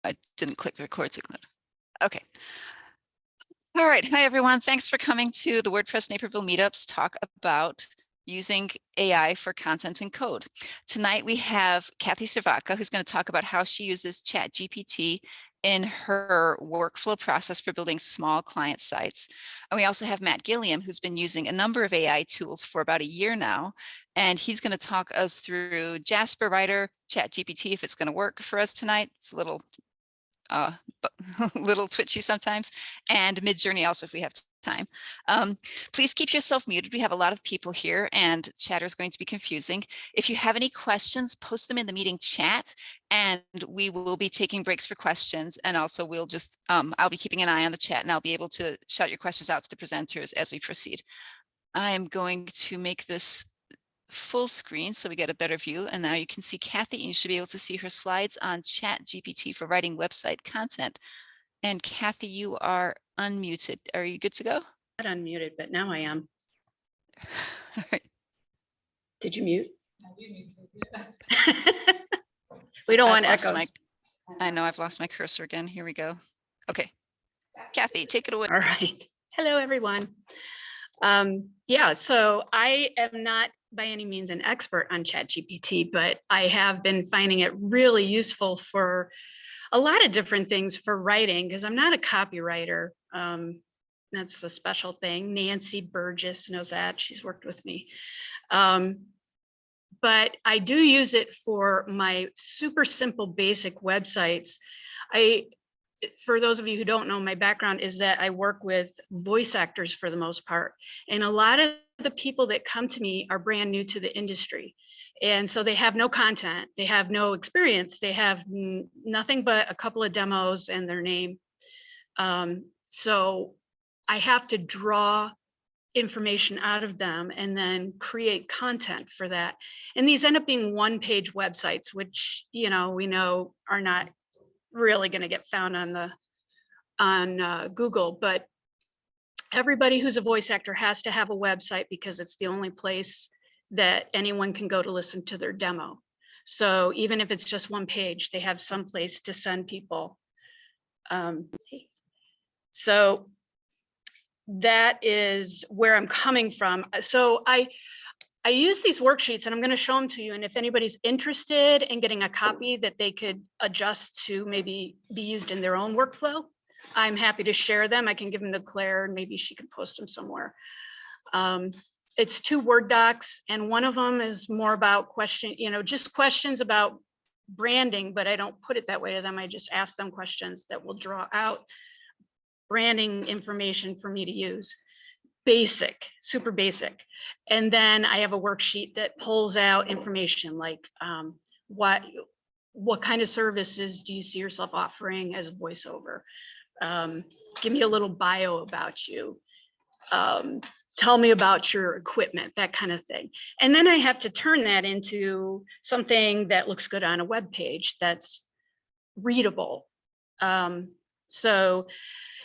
I didn't click the record signal. Okay. All right. Hi, everyone. Thanks for coming to the WordPress Naperville Meetups talk about using AI for content and code. Tonight, we have Cathy Sirvatka, who's going to talk about how she uses ChatGPT in her workflow process for building small client sites. And we also have Matt Gilliam, who's been using a number of AI tools for about a year now. And he's going to talk us through Jasper Writer, ChatGPT, if it's going to work for us tonight. It's a little little twitchy sometimes, and Midjourney also if we have time. Please keep yourself muted. We have a lot of people here and chatter is going to be confusing. If you have any questions, post them in the meeting chat and we will be taking breaks for questions. And also we'll just, I'll be keeping an eye on the chat and I'll be able to shout your questions out to the presenters as we proceed. I'm going to make this full screen so we get a better view, and now you can see Cathy and you should be able to see her slides on ChatGPT for writing website content. And Cathy, you are unmuted. Are you good to go? Not unmuted, but now I am. All right. Did you mute? We don't want echoes. I know I've lost my cursor again. Here we go. Okay, Cathy, take it away. All right. Hello, everyone. Yeah, so I am not by any means an expert on ChatGPT, but I have been finding it really useful for a lot of different things for writing, because I'm not a copywriter. That's a special thing. Nancy Burgess knows that. She's worked with me. But I do use it for my super simple basic websites. For those of you who don't know, my background is that I work with voice actors for the most part. And a lot of the people that come to me are brand new to the industry. And so they have no content, they have no experience, they have nothing but a couple of demos and their name. So I have to draw information out of them and then create content for that. And these end up being one-page websites, which, you know, we know are not really going to get found on Google, but everybody who's a voice actor has to have a website because it's the only place that anyone can go to listen to their demo. So even if it's just one page, they have some place to send people. So that is where I'm coming from. So I use these worksheets and I'm going to show them to you. And if anybody's interested in getting a copy that they could adjust to maybe be used in their own workflow, I'm happy to share them. I can give them to Claire and maybe she can post them somewhere. It's 2 Word docs and one of them is more about just questions about branding, but I don't put it that way to them. I just ask them questions that will draw out branding information for me to use. Basic, super basic. And then I have a worksheet that pulls out information like what kind of services do you see yourself offering as a voiceover? Give me a little bio about you. Tell me about your equipment, that kind of thing. And then I have to turn that into something that looks good on a web page that's readable. So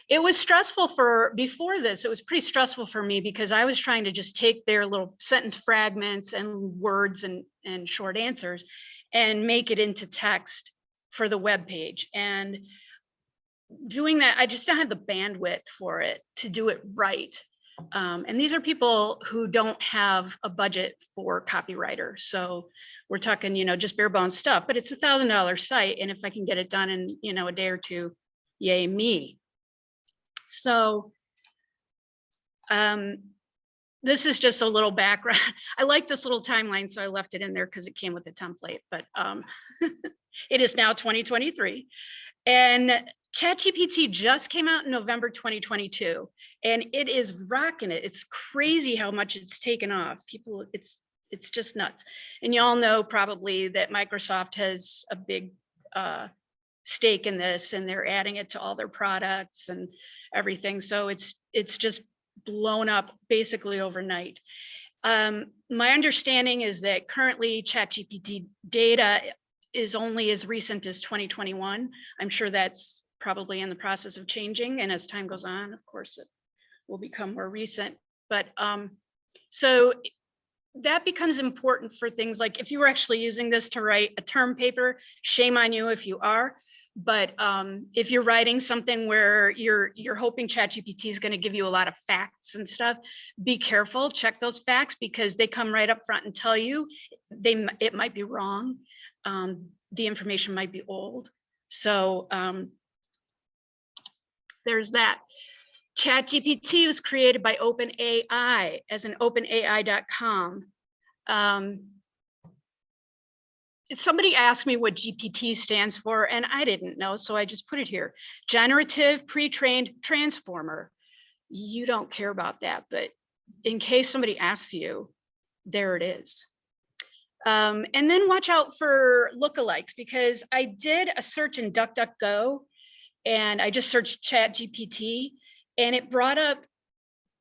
it was stressful before this, it was pretty stressful for me because I was trying to just take their little sentence fragments and words and short answers and make it into text for the web page. And doing that, I just don't have the bandwidth for it to do it right. And these are people who don't have a budget for copywriters. So we're talking, just bare bones stuff, but it's $1,000 site. And if I can get it done in, a day or two, yay me. So this is just a little background. I like this little timeline, so I left it in there because it came with a template, but it is now 2023. And ChatGPT just came out in November 2022, and it is rocking it. It's crazy how much it's taken off. People, it's just nuts. And you all know probably that Microsoft has a big stake in this, and they're adding it to all their products and everything. So it's just blown up basically overnight. My understanding is that currently ChatGPT data is only as recent as 2021. I'm sure that's probably in the process of changing. And as time goes on, of course, it will become more recent. But so that becomes important for things like if you were actually using this to write a term paper, shame on you if you are. But if you're writing something where you're hoping ChatGPT is going to give you a lot of facts and stuff, be careful, check those facts, because they come right up front and tell you it might be wrong. The information might be old. So there's that. ChatGPT was created by OpenAI as an openai.com. Somebody asked me what GPT stands for, and I didn't know, so I just put it here. Generative Pre-trained Transformer. You don't care about that, but in case somebody asks you, there it is. And then watch out for lookalikes, because I did a search in DuckDuckGo, and I just searched ChatGPT, and it brought up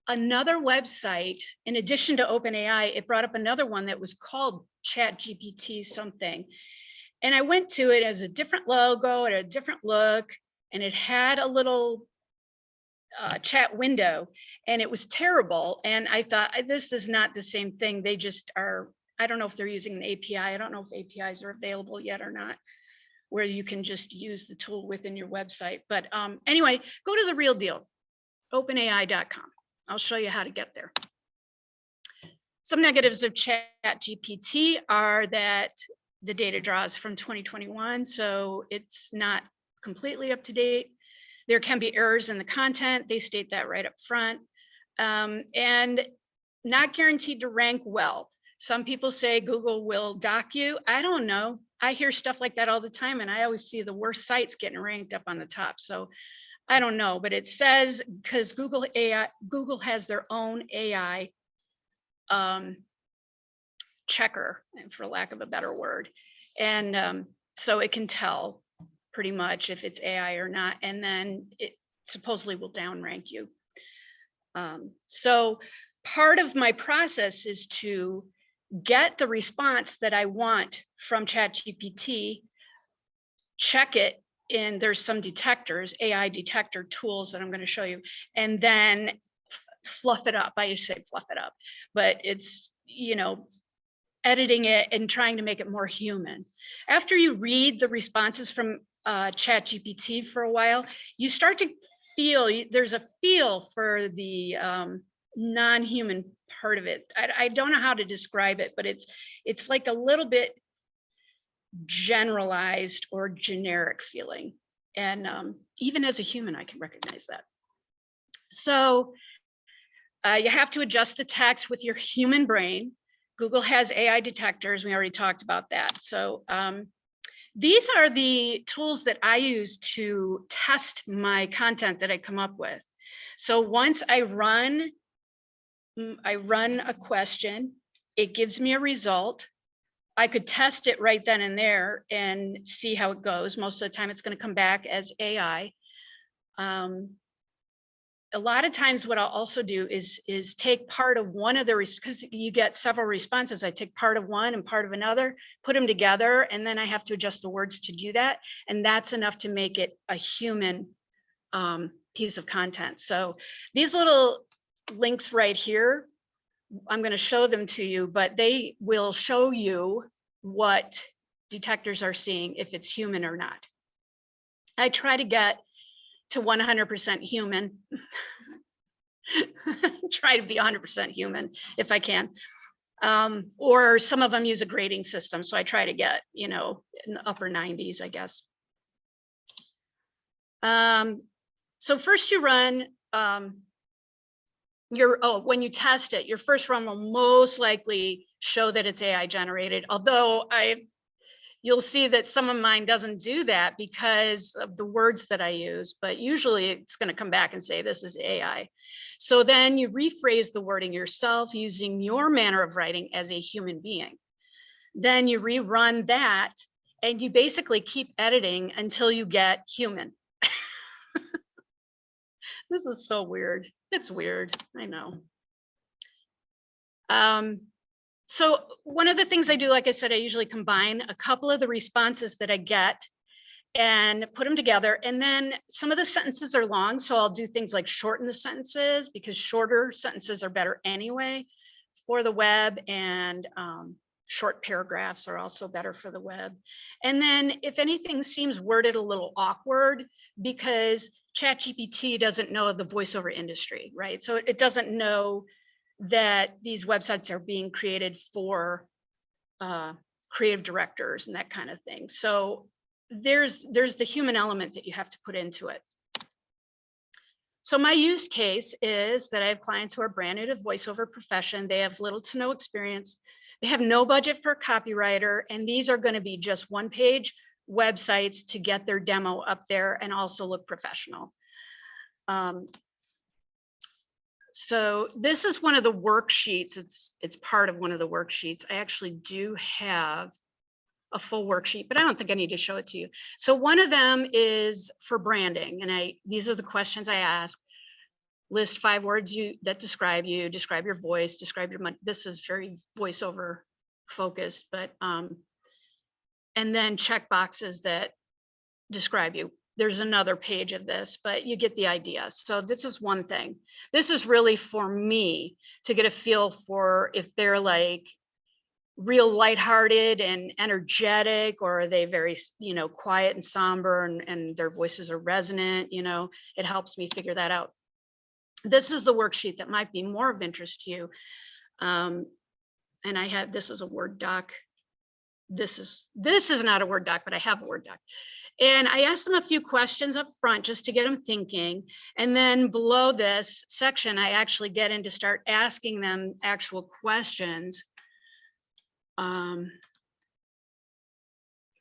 another website. In addition to OpenAI, it brought up another one that was called ChatGPT something. And I went to it as a different logo and a different look, and it had a little chat window, and it was terrible. And I thought, this is not the same thing. They just are, I don't know if they're using an API. I don't know if APIs are available yet or not, where you can just use the tool within your website. But anyway, go to the real deal, openai.com. I'll show you how to get there. Some negatives of ChatGPT are that the data draws from 2021, so it's not completely up to date. There can be errors in the content. They state that right up front. And not guaranteed to rank well. Some people say Google will dock you. I don't know. I hear stuff like that all the time, and I always see the worst sites getting ranked up on the top. So I don't know, but it says, because Google has their own AI checker, for lack of a better word. And so it can tell pretty much if it's AI or not, and then it supposedly will downrank you. So part of my process is to get the response that I want from ChatGPT, check it, and there's some detectors, AI detector tools that I'm going to show you, and then fluff it up. I used to say fluff it up, but it's, you know, editing it and trying to make it more human. After you read the responses from ChatGPT for a while, you start to feel, there's a feel for the non-human part of it. I don't know how to describe it, but it's like a little bit generalized or generic feeling. And even as a human, I can recognize that. So you have to adjust the text with your human brain. Google has AI detectors. We already talked about that. So these are the tools that I use to test my content that I come up with. So once I run a question, it gives me a result. I could test it right then and there and see how it goes. Most of the time it's going to come back as AI. A lot of times what I'll also do is take part of one of the, because you get several responses, I take part of one and part of another, put them together, and then I have to adjust the words to do that. And that's enough to make it a human piece of content. So these little links right here, I'm going to show them to you, but they will show you what detectors are seeing, if it's human or not. I try to get to 100% human. Try to be 100% human if I can. Or some of them use a grading system, so I try to get, you know, in the upper 90s, I guess. So first you run when you test it, your first run will most likely show that it's AI generated, although you'll see that some of mine doesn't do that because of the words that I use, but usually it's going to come back and say this is AI. So then you rephrase the wording yourself using your manner of writing as a human being. Then you rerun that and you basically keep editing until you get human. This is so weird. It's weird, I know. So one of the things I do, like I said, I usually combine a couple of the responses that I get and put them together. And then some of the sentences are long, so I'll do things like shorten the sentences, because shorter sentences are better anyway for the web, and short paragraphs are also better for the web. And then if anything seems worded a little awkward, because ChatGPT doesn't know the voiceover industry, right? So it doesn't know that these websites are being created for creative directors and that kind of thing. So there's the human element that you have to put into it. So my use case is that I have clients who are brand new to voiceover profession. They have little to no experience. They have no budget for a copywriter, and these are going to be just one-page websites to get their demo up there and also look professional. So this is one of the worksheets. It's part of one of the worksheets. I actually do have a full worksheet, but I don't think I need to show it to you. So one of them is for branding, and these are the questions I ask. List 5 words that describe you, describe your voice, describe your money. This is very voiceover focused, but and then check boxes that describe you. There's another page of this, but you get the idea. So this is one thing. This is really for me to get a feel for if they're like real lighthearted and energetic, or are they very, quiet and somber, and their voices are resonant. It helps me figure that out. This is the worksheet that might be more of interest to you. And this is a Word doc. This is not a Word doc, but I have a Word doc. And I asked them a few questions up front just to get them thinking. And then below this section, I actually get in to start asking them actual questions. Can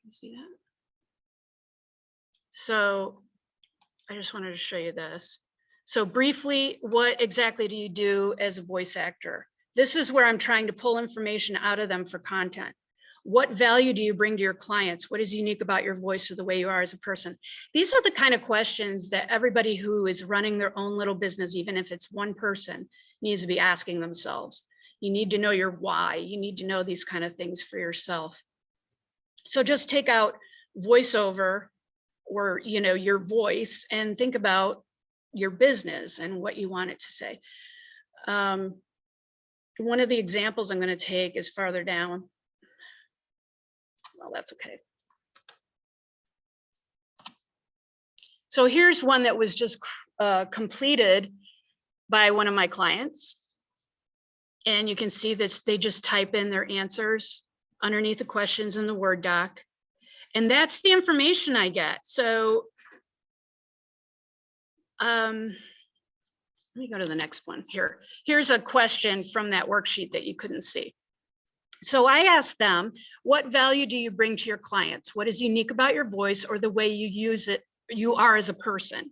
you see that? So I just wanted to show you this. So briefly, what exactly do you do as a voice actor? This is where I'm trying to pull information out of them for content. What value do you bring to your clients? What is unique about your voice or the way you are as a person? These are the kind of questions that everybody who is running their own little business, even if it's one person, needs to be asking themselves. You need to know your why. You need to know these kind of things for yourself. So just take out voiceover or, your voice and think about your business and what you want it to say. One of the examples I'm going to take is farther down. Well, that's okay. So here's one that was just completed by one of my clients. And you can see this, they just type in their answers underneath the questions in the Word doc. And that's the information I get. So let me go to the next one here. Here's a question from that worksheet that you couldn't see. So I asked them, what value do you bring to your clients? What is unique about your voice or the way you use it, you are as a person?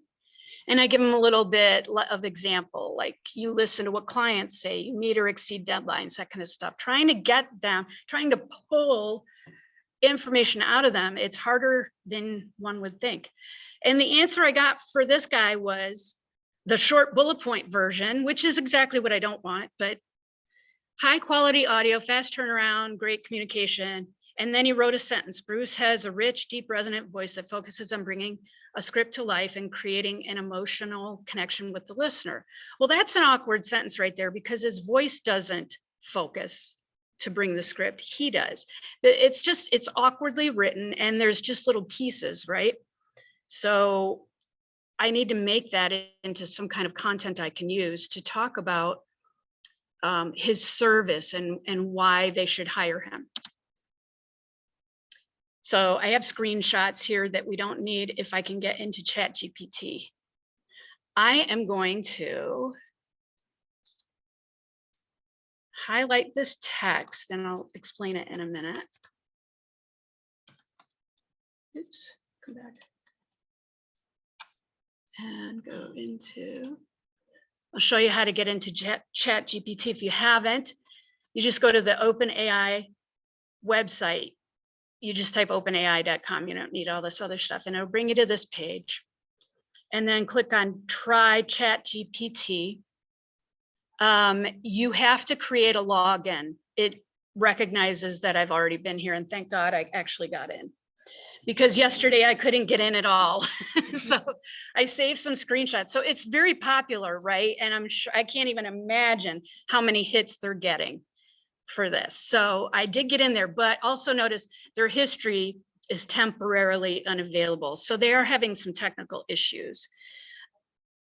And I give them a little bit of example, like you listen to what clients say, you meet or exceed deadlines, that kind of stuff, trying to pull information out of them. It's harder than one would think. And the answer I got for this guy was the short bullet point version, which is exactly what I don't want, but high quality audio, fast turnaround, great communication. And then he wrote a sentence. Bruce has a rich, deep, resonant voice that focuses on bringing a script to life and creating an emotional connection with the listener. Well, that's an awkward sentence right there because his voice doesn't focus to bring the script. He does. It's awkwardly written and there's just little pieces, right? So I need to make that into some kind of content I can use to talk about his service and why they should hire him. So I have screenshots here that we don't need if I can get into ChatGPT. I am going to highlight this text and I'll explain it in a minute. Oops, come back. And go into, I'll show you how to get into ChatGPT. If you haven't, you just go to the OpenAI website. You just type openai.com. You don't need all this other stuff. And it'll bring you to this page. And then click on Try ChatGPT. You have to create a login. It recognizes that I've already been here. And thank God I actually got in. Because yesterday I couldn't get in at all. So I saved some screenshots. So it's very popular, right? And I'm sure I can't even imagine how many hits they're getting. for this. So I did get in there, but also notice their history is temporarily unavailable. So they are having some technical issues.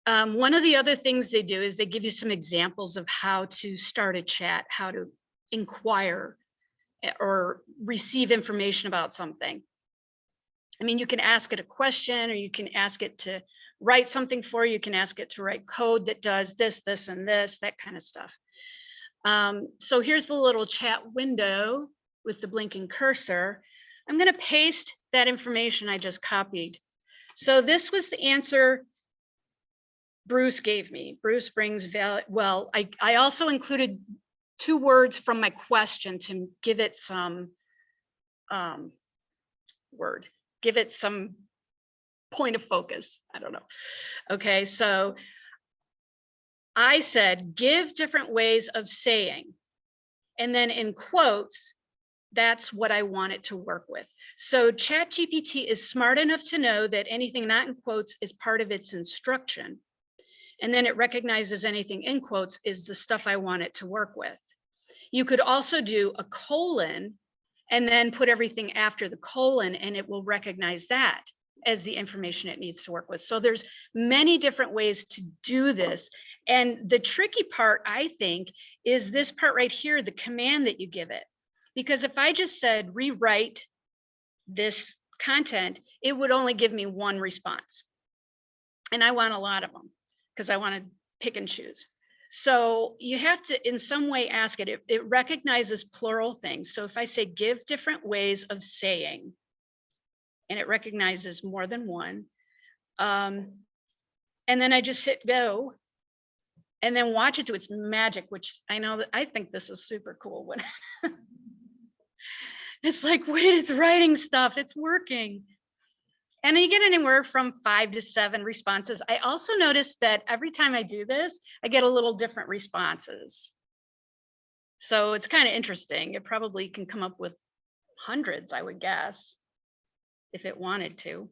One of the other things they do is they give you some examples of how to start a chat, how to inquire or receive information about something. I mean, you can ask it a question, or you can ask it to write something for you. You can ask it to write code that does this, this, and this, that kind of stuff. So here's the little chat window with the blinking cursor. I'm going to paste that information I just copied. So this was the answer Bruce gave me. Bruce brings value. Well, I also included 2 words from my question to give it some give it some point of focus. I don't know. Okay, so I said, give different ways of saying, and then in quotes, that's what I want it to work with. So ChatGPT is smart enough to know that anything not in quotes is part of its instruction. And then it recognizes anything in quotes is the stuff I want it to work with. You could also do a colon and then put everything after the colon, and it will recognize that as the information it needs to work with. So there's many different ways to do this. And the tricky part, I think, is this part right here, the command that you give it. Because if I just said rewrite this content, it would only give me 1 response. And I want a lot of them because I want to pick and choose. So you have to in some way ask it. It recognizes plural things. So if I say give different ways of saying, and it recognizes more than one, and then I just hit go, and then watch it do its magic, which I know that I think this is super cool. When it's like, wait, it's writing stuff, it's working. And you get anywhere from 5 to 7 responses. I also noticed that every time I do this, I get a little different responses. So it's kind of interesting. It probably can come up with hundreds, I would guess, if it wanted to.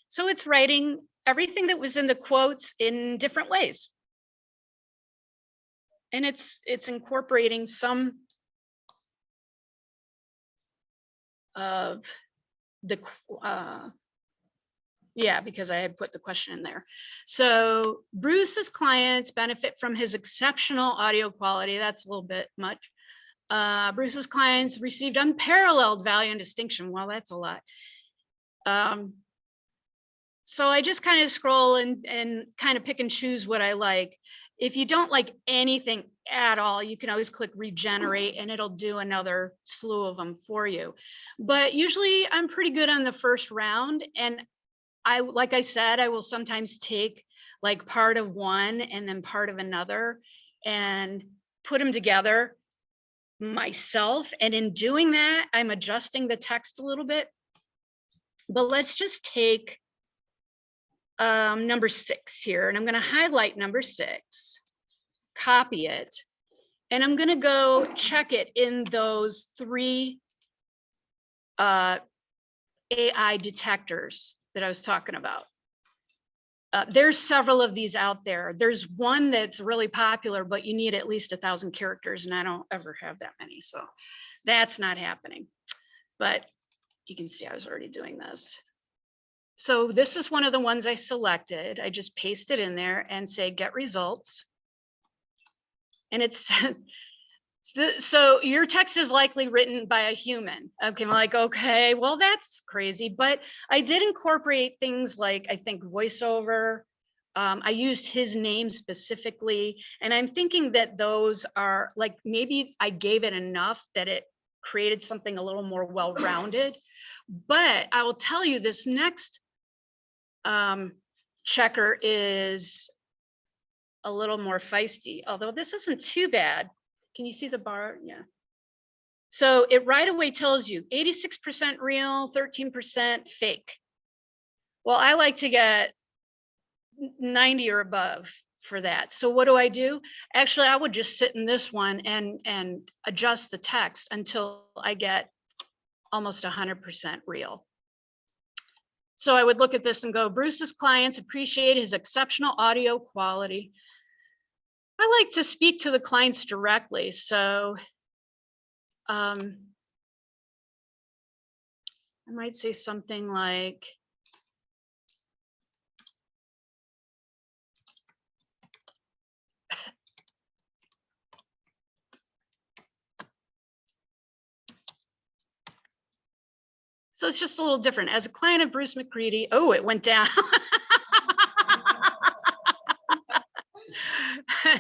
So it's writing everything that was in the quotes in different ways. And it's incorporating some of the yeah, because I had put the question in there. So Bruce's clients benefit from his exceptional audio quality. That's a little bit much. Bruce's clients received unparalleled value and distinction. Well, that's a lot. So I just kind of scroll and kind of pick and choose what I like. If you don't like anything at all, you can always click regenerate and it'll do another slew of them for you. But usually I'm pretty good on the first round. And like I said, I will sometimes take like part of one and then part of another and put them together myself. And in doing that, I'm adjusting the text a little bit. But let's just take number 6 here, and I'm going to highlight number 6, copy it, and I'm going to go check it in those 3 AI detectors that I was talking about. There's several of these out there. There's one that's really popular, but you need at least 1,000 characters, and I don't ever have that many, so that's not happening. But you can see I was already doing this. So this is one of the ones I selected. I just paste it in there and say get results. And it says, so your text is likely written by a human. Okay, I'm like, okay, well, that's crazy. But I did incorporate things like, I think, voiceover. I used his name specifically. And I'm thinking that those are like, maybe I gave it enough that it created something a little more well-rounded. But I will tell you, this next checker is a little more feisty, although this isn't too bad. Can you see the bar? Yeah. So it right away tells you 86% real, 13% fake. Well, I like to get 90 or above for that. So what do? Actually, I would just sit in this one and adjust the text until I get almost 100% real. So I would look at this and go, Bruce's clients appreciate his exceptional audio quality. I like to speak to the clients directly. So I might say something like, so it's just a little different. As a client of Bruce McCready, oh, it went down.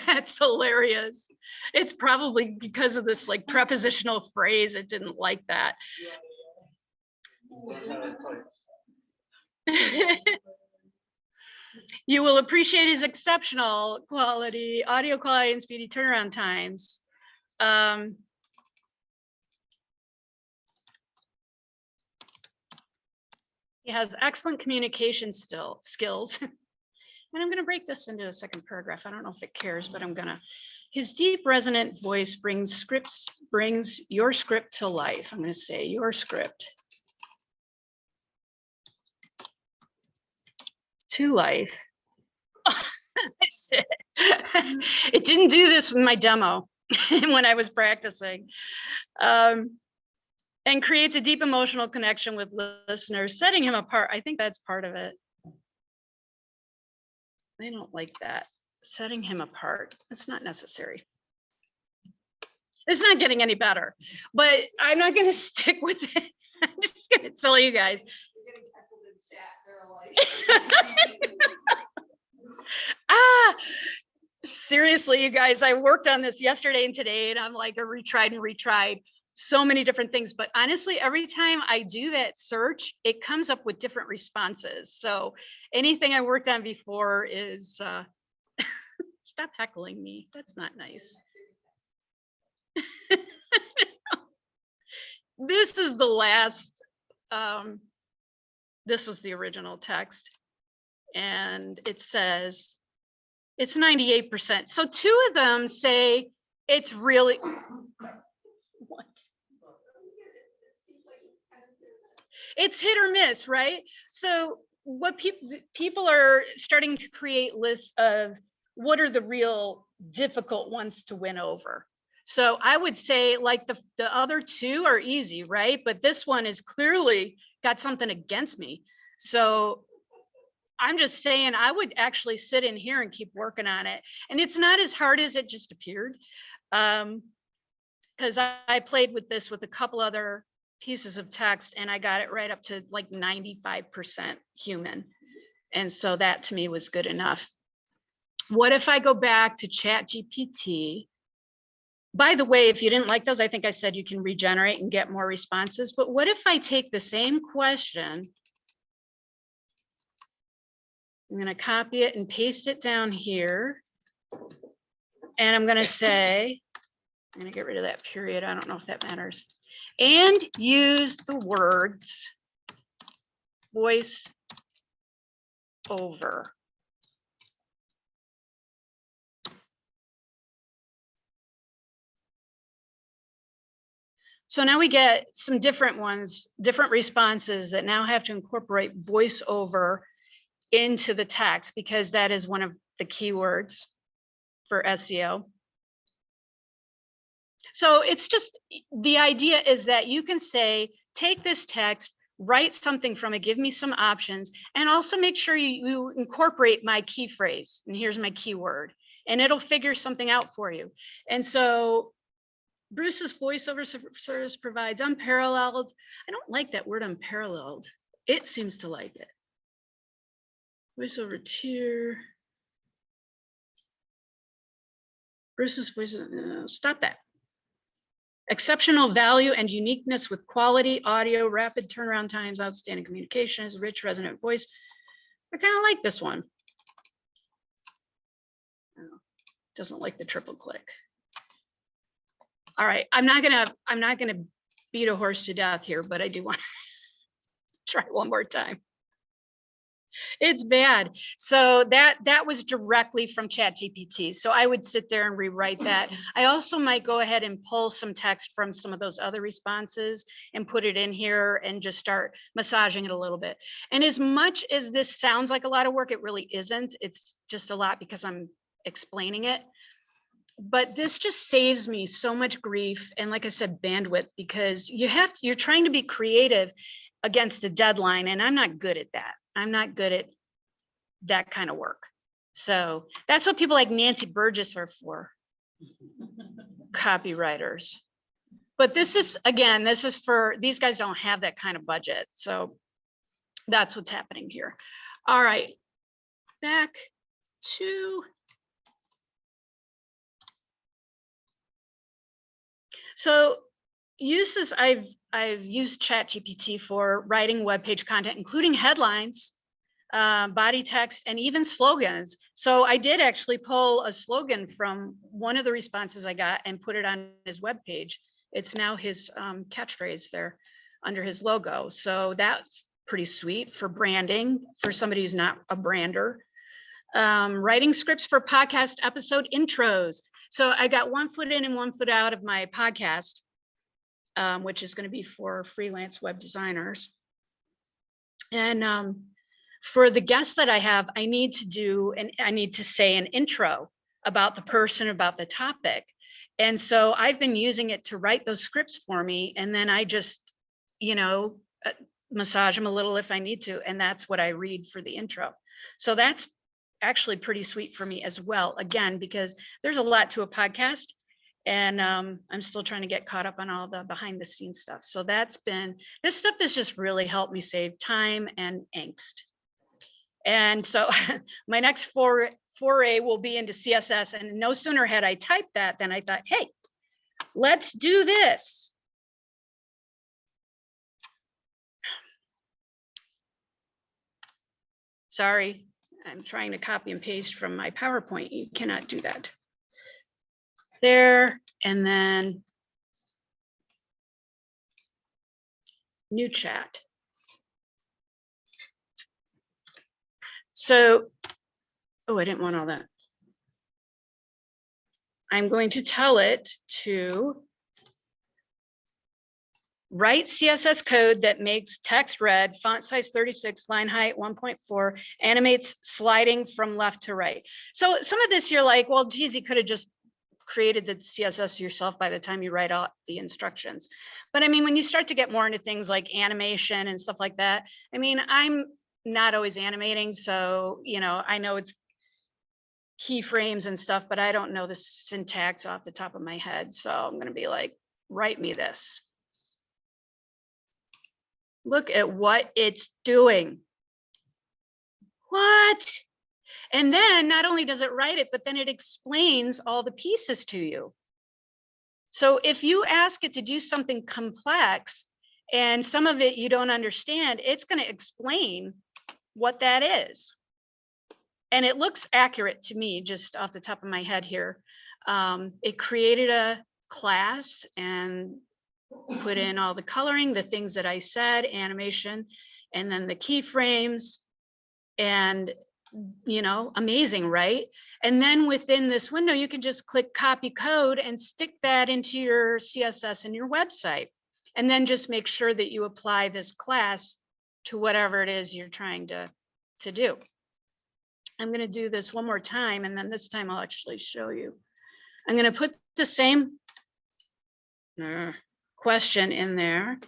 That's hilarious. It's probably because of this like prepositional phrase. It didn't like that. You will appreciate his exceptional quality, audio quality, and speedy turnaround times. He has excellent communication skills. And I'm going to break this into a second paragraph. I don't know if it cares, but I'm going to. His deep resonant voice brings your script to life. I'm going to say your script to life. It didn't do this with my demo when I was practicing. And creates a deep emotional connection with listeners, setting him apart. I think that's part of it. I don't like that. Setting him apart. It's not necessary. It's not getting any better, but I'm not going to stick with it. I'm just going to tell you guys. Seriously, you guys, I worked on this yesterday and today, and I'm like, I retried and retried so many different things. But honestly, every time I do that search, it comes up with different responses. So anything I worked on before is, stop heckling me. That's not nice. This is the last, this was the original text. And it says, it's 98%. So two of them say it's really, what? It's hit or miss, right? So what people are starting to create lists of what are the real difficult ones to win over. So I would say like the other two are easy, right? But this one is clearly got something against me. So I'm just saying I would actually sit in here and keep working on it. And it's not as hard as it just appeared. Because I played with this with a couple other pieces of text and I got it right up to like 95% human. And so that to me was good enough. What if I go back to ChatGPT? By the way, if you didn't like those, I think I said you can regenerate and get more responses. But what if I take the same question? I'm going to copy it and paste it down here. And I'm going to say, I'm going to get rid of that period. I don't know if that matters. And use the words voice over. So now we get some different ones, different responses that now have to incorporate voiceover into the text because that is one of the keywords for SEO. So it's just, the idea is that you can say, take this text, write something from it, give me some options, and also make sure you incorporate my key phrase. And here's my keyword, and it'll figure something out for you. And so Bruce's voiceover service provides unparalleled. I don't like that word unparalleled. It seems to like it. Voiceover tier. Bruce's voice, stop that. Exceptional value and uniqueness with quality audio, rapid turnaround times, outstanding communications, rich resonant voice. I kind of like this one. Oh, doesn't like the triple click. All right, I'm not gonna beat a horse to death here, but I do want to try one more time. It's bad. So that was directly from ChatGPT. So I would sit there and rewrite that. I also might go ahead and pull some text from some of those other responses and put it in here and just start massaging it a little bit. And as much as this sounds like a lot of work, it really isn't. It's just a lot because I'm explaining it. But this just saves me so much grief and, like I said, bandwidth, because you're trying to be creative against a deadline, and I'm not good at that. I'm not good at that kind of work. So that's what people like Nancy Burgess are for, copywriters. But this is, again, this is for, these guys don't have that kind of budget. So that's what's happening here. All right, back to, so uses I've used ChatGPT for writing web page content, including headlines, body text, and even slogans. So I did actually pull a slogan from one of the responses I got and put it on his web page. It's now his catchphrase there under his logo. So that's pretty sweet for branding for somebody who's not a brander. Writing scripts for podcast episode intros. So I got 1 foot in and 1 foot out of my podcast, which is going to be for freelance web designers. And for the guests that I have, I need to say an intro about the person, about the topic. And so I've been using it to write those scripts for me. And then I just, massage them a little if I need to. And that's what I read for the intro. So that's actually pretty sweet for me as well. Again, because there's a lot to a podcast, and I'm still trying to get caught up on all the behind the scenes stuff. So this stuff has just really helped me save time and angst. And so my next foray will be into CSS. And no sooner had I typed that than I thought, hey, let's do this. Sorry, I'm trying to copy and paste from my PowerPoint. You cannot do that. There, and then new chat. So, oh, I didn't want all that. I'm going to tell it to write CSS code that makes text red, font size 36, line height 1.4, animates sliding from left to right. So some of this you're like, well, geez, you could have just created the CSS yourself by the time you write out the instructions. But I mean, when you start to get more into things like animation and stuff like that, I mean, I'm not always animating. So, I know it's keyframes and stuff, but I don't know the syntax off the top of my head. So I'm going to be like, write me this. Look at what it's doing. What? And then not only does it write it, but then it explains all the pieces to you. So if you ask it to do something complex and some of it you don't understand, it's going to explain what that is. And it looks accurate to me just off the top of my head here. It created a class and put in all the coloring, the things that I said, animation, and then the keyframes, and amazing, right? And then within this window, you can just click copy code and stick that into your CSS and your website. And then just make sure that you apply this class to whatever it is you're trying to do. I'm going to do this one more time, and then this time I'll actually show you. I'm going to put the same question in there,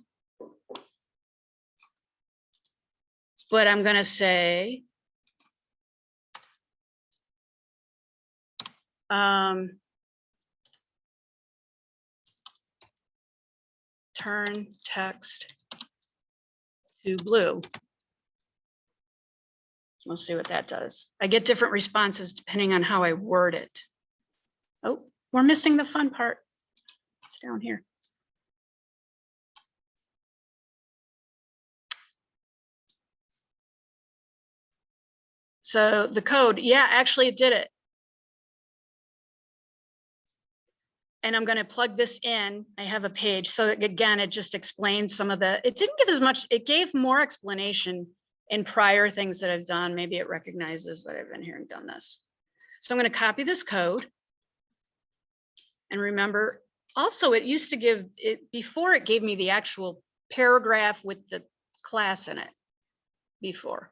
but I'm going to say, turn text to blue. We'll see what that does. I get different responses depending on how I word it. Oh, we're missing the fun part. It's down here. So the code, yeah, actually it did it. And I'm going to plug this in. I have a page. So again, it just explains some of the, it didn't give as much, it gave more explanation in prior things that I've done, maybe it recognizes that I've been here and done this. So I'm going to copy this code. And remember, also it used to give it, before it gave me the actual paragraph with the class in it before.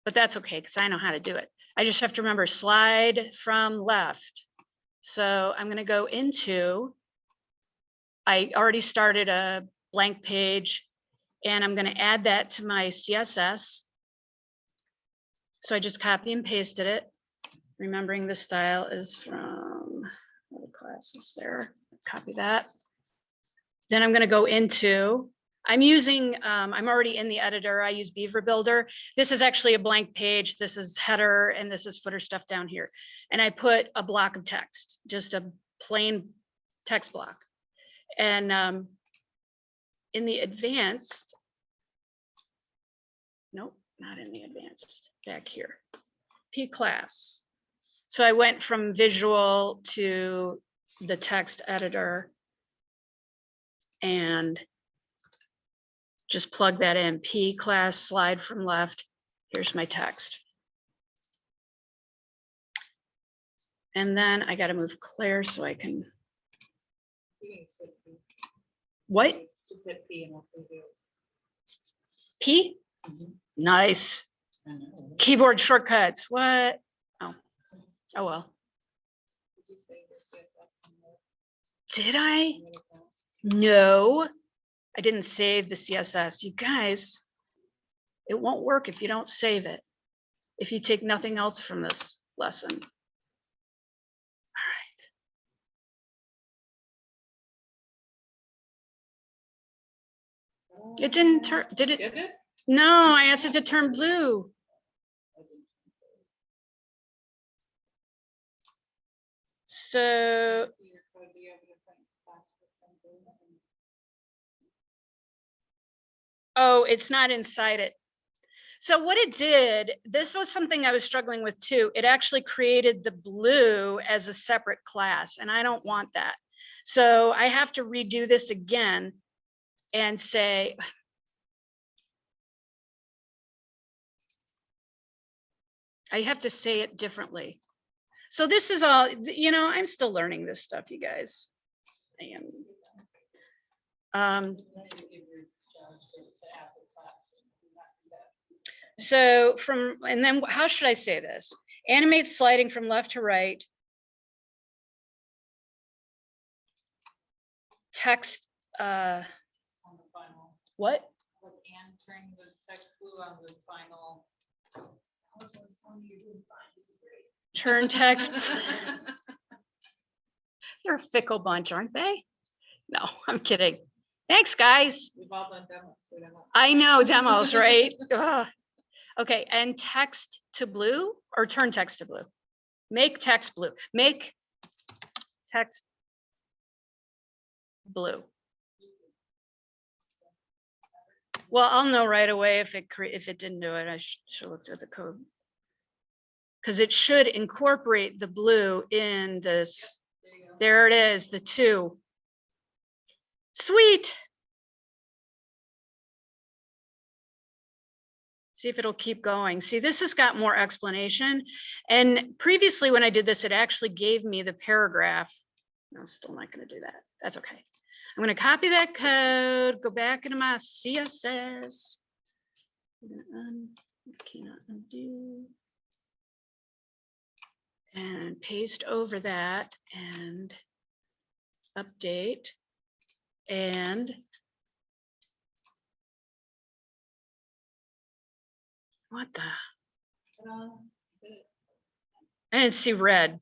But that's okay, because I know how to do it. I just have to remember slide from left. So I'm going to go into, I already started a blank page, and I'm going to add that to my CSS. So I just copy and pasted it, remembering the style is from the classes there. Copy that. Then I'm going to go into, I'm using, I'm already in the editor. I use Beaver Builder. This is actually a blank page. This is header and this is footer stuff down here. And I put a block of text, just a plain text block. And in the advanced, nope, not in the advanced, back here, P class. So I went from visual to the text editor and just plug that in, P class, slide from left. Here's my text. And then I got to move Claire so I can. What? P? Mm-hmm. Nice. Keyboard shortcuts. What? Oh, oh well. Did I? No. I didn't save the CSS. You guys, it won't work if you don't save it. If you take nothing else from this lesson. All right. It didn't turn, did it? No, I asked it to turn blue. So oh, it's not inside it. So what it did, this was something I was struggling with too. It actually created the blue as a separate class, and I don't want that. So I have to redo this again and say, I have to say it differently. So this is all, you know, I'm still learning this stuff, you guys. I am. So from, and then how should I say this? Animate sliding from left to right. Text, what? And turn the text blue on the final. Turn text. They're a fickle bunch, aren't they? No, I'm kidding. Thanks, guys. We've all done demos. We don't know. I know demos, right? Ugh. Okay, and text to blue or turn text to blue. Make text blue. Make text blue. Well, I'll know right away if it didn't do it. I should have looked at the code. Because it should incorporate the blue in this. There it is, the 2. Sweet. See if it'll keep going. See, this has got more explanation. And previously when I did this, it actually gave me the paragraph. No, still not going to do that. That's okay. I'm going to copy that code, go back into my CSS. Cannot undo. And paste over that and update. And what the? I didn't see red.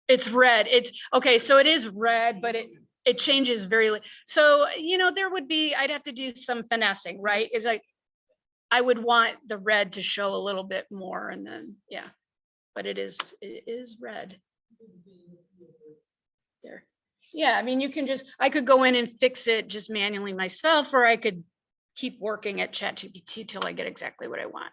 It's red. It's okay. So it is red, but it changes very late. So, you know, there would be, I'd have to do some finessing, right? Is like, I would want the red to show a little bit more and then, yeah, but it is red. There. Yeah, I mean, you can just, I could go in and fix it just manually myself, or I could keep working at ChatGPT till I get exactly what I want.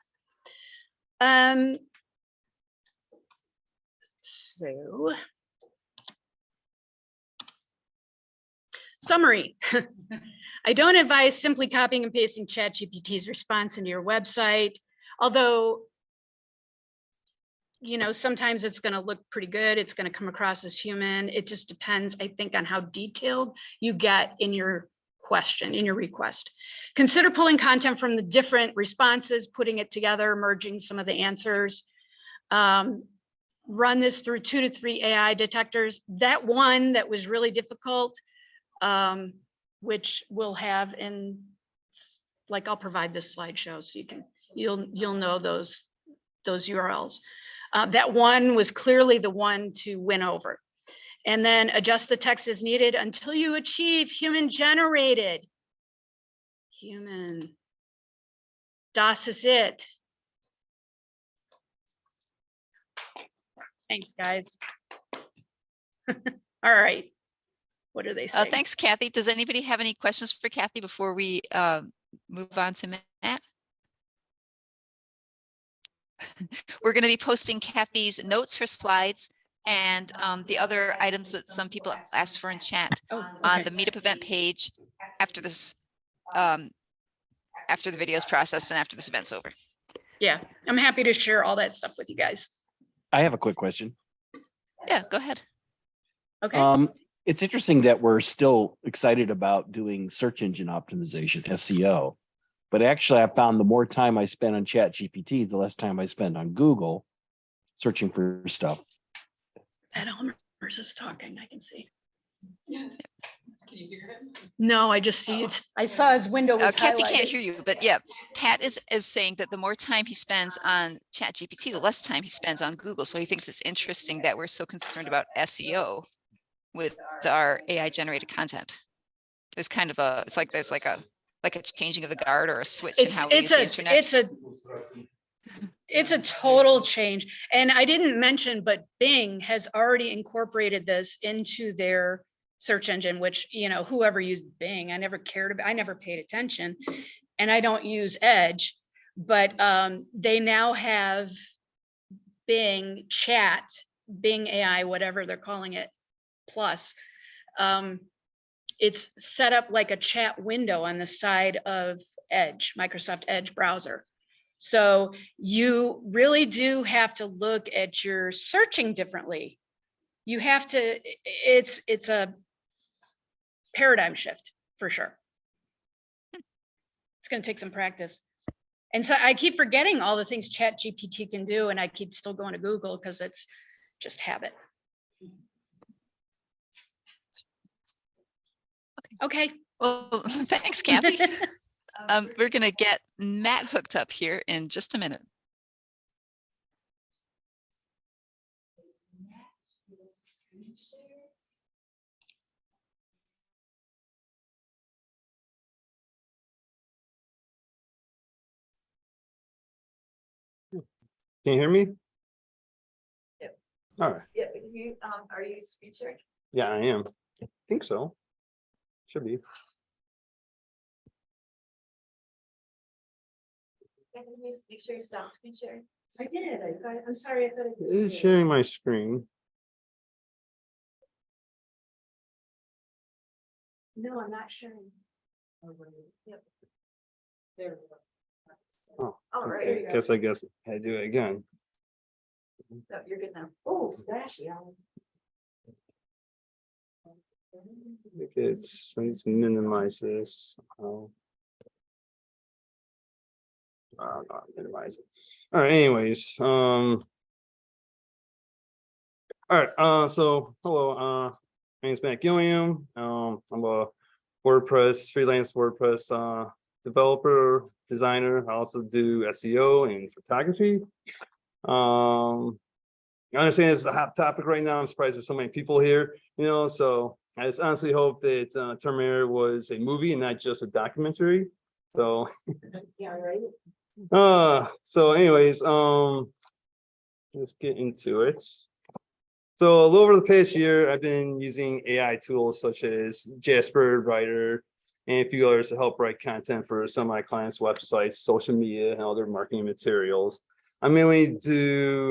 Summary. I don't advise simply copying and pasting ChatGPT's response into your website, although, you know, sometimes it's going to look pretty good. It's going to come across as human. It just depends, I think, on how detailed you get in your question, in your request. Consider pulling content from the different responses, putting it together, merging some of the answers. Run this through 2 to 3 AI detectors. That one that was really difficult, which we'll have in, like, I'll provide this slideshow so you'll know those URLs. That one was clearly the one to win over. And then adjust the text as needed until you achieve human generated. Human. Das ist it. Thanks, guys. All right. What are they saying? Thanks, Cathy. Does anybody have any questions for Cathy before we move on to Matt? We're going to be posting Cathy's notes, her slides, and the other items that some people asked for in chat on the Meetup event page after this, after the video is processed and after this event's over. Yeah, I'm happy to share all that stuff with you guys. I have a quick question. Yeah, go ahead. Okay. It's interesting that we're still excited about doing search engine optimization, SEO, but actually I found the more time I spend on ChatGPT, the less time I spend on Google searching for stuff. Pat Elmers is talking, I can see. Can you hear him? No, I just see it's, I saw his window was Cathy highlighted. can't hear you, but yeah, Pat is saying that the more time he spends on ChatGPT, the less time he spends on Google. So he thinks it's interesting that we're so concerned about SEO with our AI generated content. There's kind of a, it's like there's like a changing of the guard or a switch in how we use the internet. It's a total change. And I didn't mention, but Bing has already incorporated this into their search engine, which, you know, whoever used Bing, I never cared about, I never paid attention, and I don't use Edge, but they now have Bing Chat, Bing AI, whatever they're calling it, plus. It's set up like a chat window on the side of Edge, Microsoft Edge browser. So you really do have to look at your searching differently. You have to, it's a paradigm shift for sure. It's going to take some practice. And so I keep forgetting all the things ChatGPT can do, and I keep still going to Google because it's just habit. Okay. Well, thanks, Cathy. We're going to get Matt hooked up here in just a minute. Can you hear me? Yep. All right. Yeah, but you, are you speech sharing? Yeah, I am. I think so. Should be. Can you make sure you stop screen sharing? I did. I'm sorry. I thought I It's sharing my screen. No, I'm not sharing. Yep. There we go. Oh, All right. okay. I guess I do it again. No, you're good now. Oh, splashy. Let's minimize this. Not minimize it. All right. Anyways, all right. So hello. My name is Matt Gilliam. I'm a WordPress freelance WordPress developer, designer. I also do SEO and photography. I understand it's a hot topic right now. I'm surprised there's so many people here, you know, so I just honestly hope that Terminator was a movie and not just a documentary. So Yeah, right. So anyways, let's get into it. So over the past year, I've been using AI tools such as Jasper Writer and a few others to help write content for some of my clients' websites, social media, and other marketing materials. I mainly do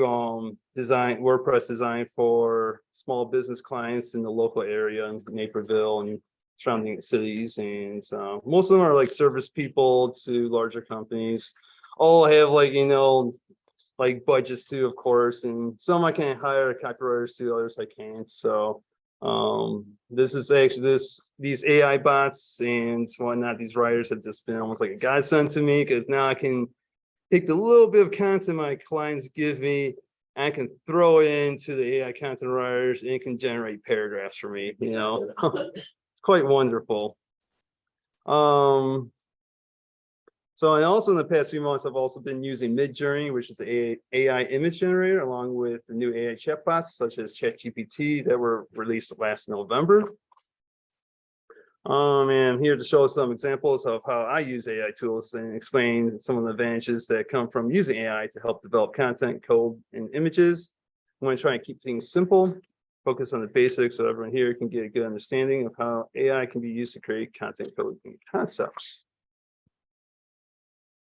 WordPress design for small business clients in the local area in Naperville and surrounding cities, and most of them are like service people to larger companies. All have like, you know, like budgets too, of course, and some I can hire copywriters to, others I can't. So this is actually these AI bots and whatnot, these writers have just been almost like a godsend to me, because now I can take the little bit of content my clients give me, I can throw it into the AI content writers, and it can generate paragraphs for me, you know. It's quite wonderful. So, and also in the past few months, I've also been using Midjourney, which is a AI image generator, along with the new AI chatbots such as ChatGPT that were released last November. And I'm here to show some examples of how I use AI tools and explain some of the advantages that come from using AI to help develop content, code, and images. I'm going to try and keep things simple, focus on the basics so everyone here can get a good understanding of how AI can be used to create content, code, and concepts.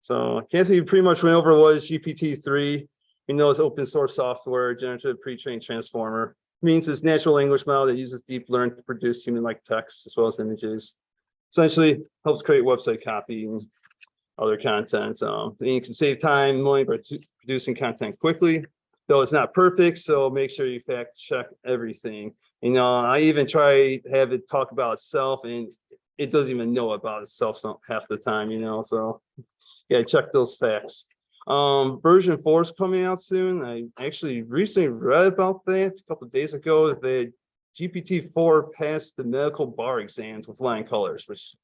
So Cathy pretty much went over what is GPT-3. We know it's open source software, generative pre-trained transformer. It means it's natural language model that uses deep learning to produce human-like text as well as images. Essentially helps create website copy and other content. And you can save time, money by producing content quickly, though it's not perfect. So make sure you fact check everything. You know, I even try to have it talk about itself, and it doesn't even know about itself half the time, you know, so yeah, check those facts. Version 4 is coming out soon. I actually recently read about that a couple of days ago, that GPT-4 passed the medical bar exams with flying colors, which,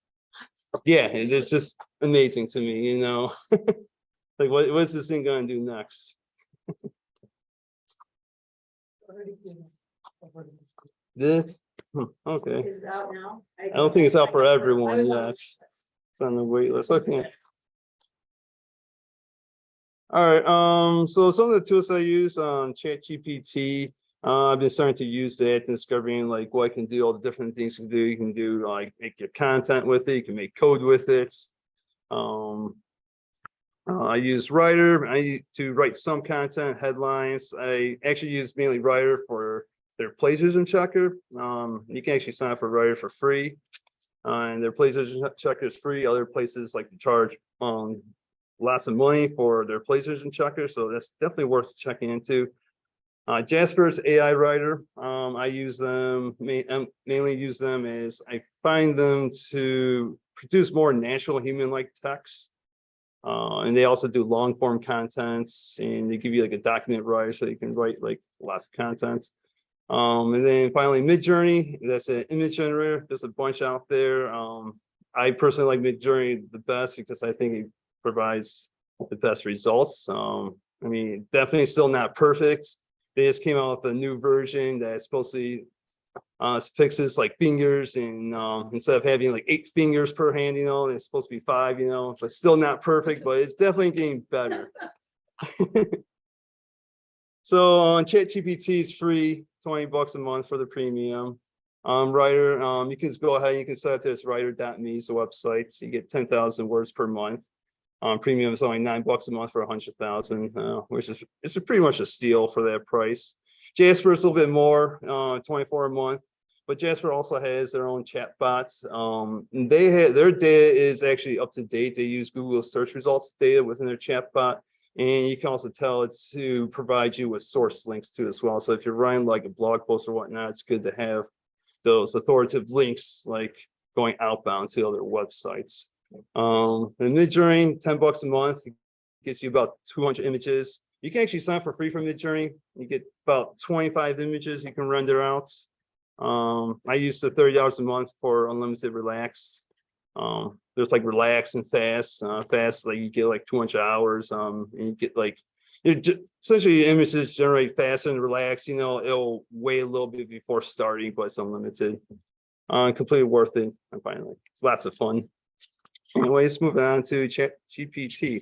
yeah, it's just amazing to me, you know. Like, what's this thing gonna do next? Did it? Okay. Is it out now? I don't think it's out for everyone yet. It's on the wait list. Okay. All right, so some of the tools I use on ChatGPT, I've been starting to use that and discovering like what I can do, all the different things you can do. You can do like make your content with it, you can make code with it. I use Writer to write some content, headlines. I actually use mainly Writer for their plagiarism checker. You can actually sign up for Writer for free, and their plagiarism checker is free. Other places like to charge lots of money for their plagiarism checker, so that's definitely worth checking into. Jasper's AI writer, I use them, mainly use them as I find them to produce more natural human-like text. And they also do long form contents, and they give you like a document writer so you can write like lots of content. And then finally Midjourney, that's an image generator. There's a bunch out there. I personally like Midjourney the best because I think it provides the best results. I mean, definitely still not perfect. They just came out with a new version that's supposed to fixes like fingers, and instead of having like 8 fingers per hand, you know, it's supposed to be 5, you know, but still not perfect, but it's definitely getting better. So on ChatGPT, it's free, $20 a month for the premium. Writer, you can just go ahead and you can set up this writer.me, is a website. So you get 10,000 words per month. Premium is only $9 a month for 100,000, which is it's pretty much a steal for that price. Jasper is a little bit more, $24 a month, but Jasper also has their own chat bots. They had their data is actually up to date. They use Google search results data within their chat bot, and you can also tell it to provide you with source links too as well. So if you're writing like a blog post or whatnot, it's good to have those authoritative links like going outbound to other websites. And Midjourney, $10 a month, gets you about 200 images. You can actually sign up for free from Midjourney. You get about 25 images you can render out. I use the $30 a month for unlimited relax. There's like relax and fast. Fast, like you get like 200 hours. And you get like, essentially images generate fast and relax. You know, it'll wait a little bit before starting, but it's unlimited. Completely worth it. I find like it's lots of fun. Anyways, moving on to ChatGPT.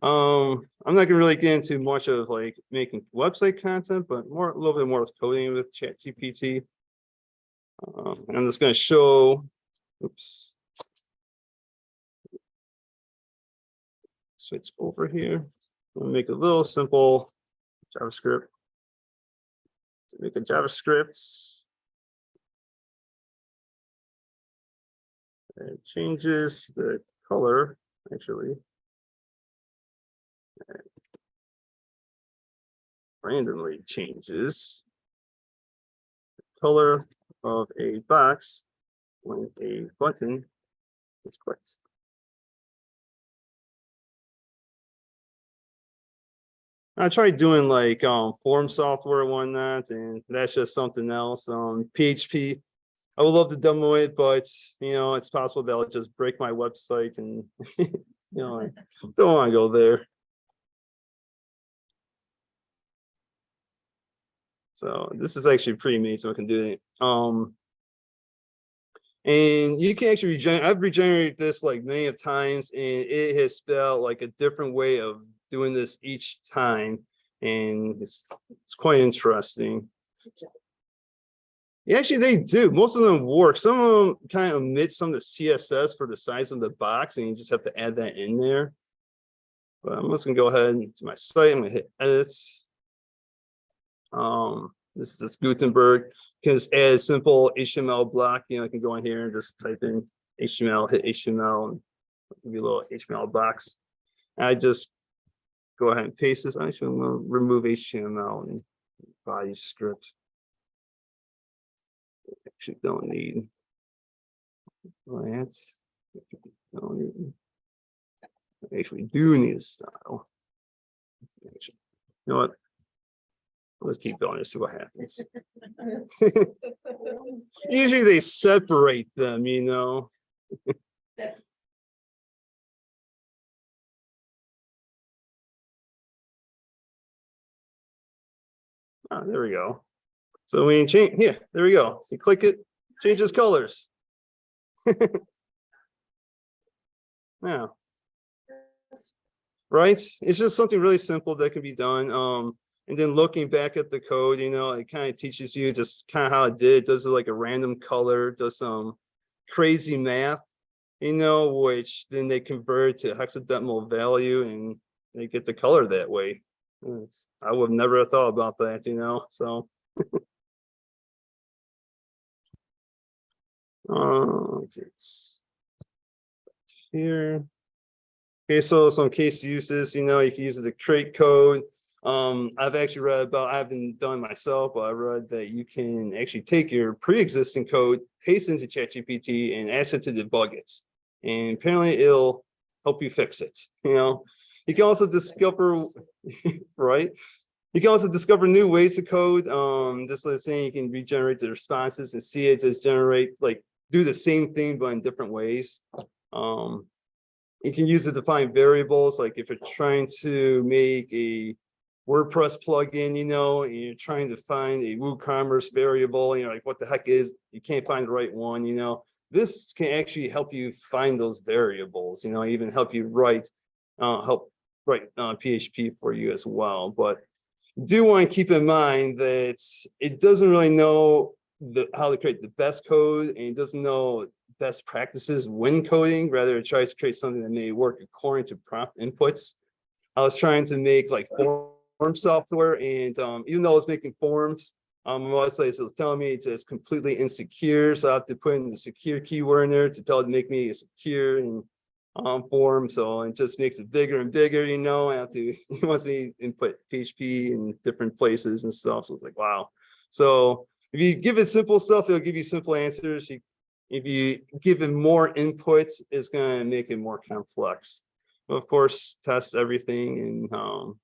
I'm not gonna really get into much of like making website content, but a little bit more of coding with ChatGPT. I'm just gonna show, oops. Switch over here. We'll make a little simple JavaScript. Make a JavaScript. It changes the color, actually. Randomly changes the color of a box when a button is clicked. I tried doing like form software and whatnot, and that's just something else. PHP, I would love to demo it, but you know, it's possible that I'll just break my website, and you know, I don't want to go there. So this is actually pretty neat, so I can do it. And you can actually regenerate. I've regenerated this like many of times, and it has spelled like a different way of doing this each time, and it's quite interesting. Yeah, actually, they do. Most of them work. Some of them kind of omit some of the CSS for the size of the box, and you just have to add that in there. But I'm just gonna go ahead to my site. I'm gonna hit edit. This is just Gutenberg. You can just add a simple HTML block. You know, I can go in here and just type in HTML, hit HTML, and give you a little HTML box. And I just go ahead and paste this. Actually, I'm gonna remove HTML and body script. Actually, don't need that. Don't need. Actually, do need a style. Actually, you know what? Let's keep going and see what happens. Usually they separate them, you know. That's Oh, there we go. So we change here. There we go. You click it, changes colors. Now, right? It's just something really simple that can be done. And then looking back at the code, you know, it kind of teaches you just kind of how it did. It does it like a random color, does some crazy math, you know, which then they convert to hexadecimal value and they get the color that way. I would never have thought about that, you know, so. Okay, here. Okay, so some case uses, you know, you can use it to create code. I've actually read about, I haven't done myself, but I read that you can actually take your pre-existing code, paste into ChatGPT, and ask it to debug it. And apparently it'll help you fix it. You know, you can also discover, right? You can also discover new ways to code. Just like saying, you can regenerate the responses and see it just generate, like, do the same thing, but in different ways. You can use it to find variables, like if you're trying to make a WordPress plugin, you know, and you're trying to find a WooCommerce variable, you know, like what the heck is, you can't find the right one, you know. This can actually help you find those variables, you know, even help you write, PHP for you as well. But you do want to keep in mind that it doesn't really know how to create the best code, and it doesn't know best practices when coding. Rather, it tries to create something that may work according to prompt inputs. I was trying to make like form software, and even though I was making forms, websites, it was telling me it's completely insecure, so I have to put in the secure keyword in there to tell it to make me a secure and form. So it just makes it bigger and bigger, you know. I have to, it wants me to input PHP in different places and stuff. So it's like, wow. So if you give it simple stuff, it'll give you simple answers. If you give it more input, it's going to make it more complex. Of course, test everything. And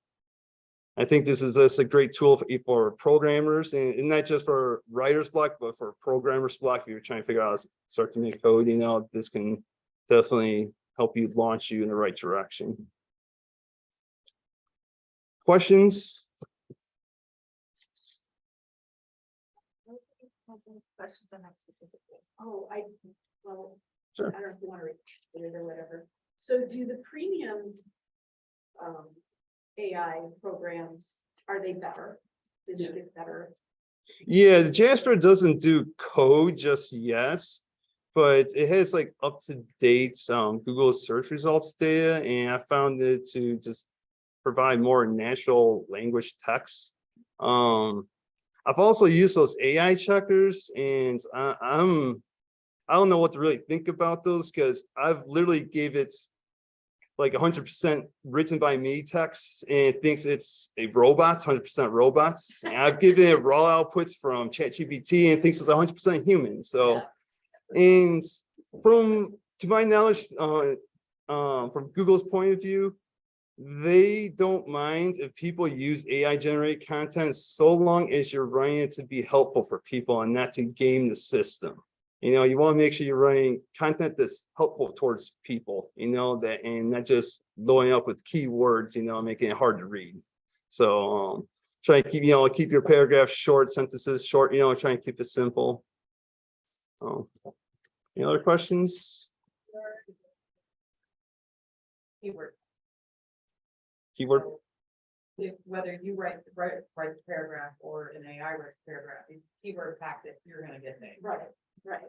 I think this is just a great tool for programmers, and not just for writer's block, but for programmer's block. If you're trying to figure out how to start to make code, you know, this can definitely help you launch you in the right direction. Questions? questions on that specifically. Oh, well, Sure. I don't know if you want to read it or whatever. So do the premium AI programs, are they better? Do they get better? Yeah, Jasper doesn't do code just yet, but it has like up-to-date Google search results data, and I found it to just provide more natural language text. I've also used those AI checkers, and I don't know what to really think about those because I've literally gave it like 100% written by me text and it thinks it's a robot, 100% robots. And I've given it raw outputs from ChatGPT and it thinks it's 100% human. So, and to my knowledge, from Google's point of view, they don't mind if people use AI generated content so long as you're running it to be helpful for people and not to game the system. You know, you want to make sure you're running content that's helpful towards people, you know, that and not just blowing up with keywords, you know, making it hard to read. So try to keep, you know, keep your paragraphs short, sentences short, you know, try and keep it simple. Any other questions? Keyword. Keyword. Whether you write the paragraph or an AI writes the paragraph, it's keyword packed it, you're gonna get named. Right, right.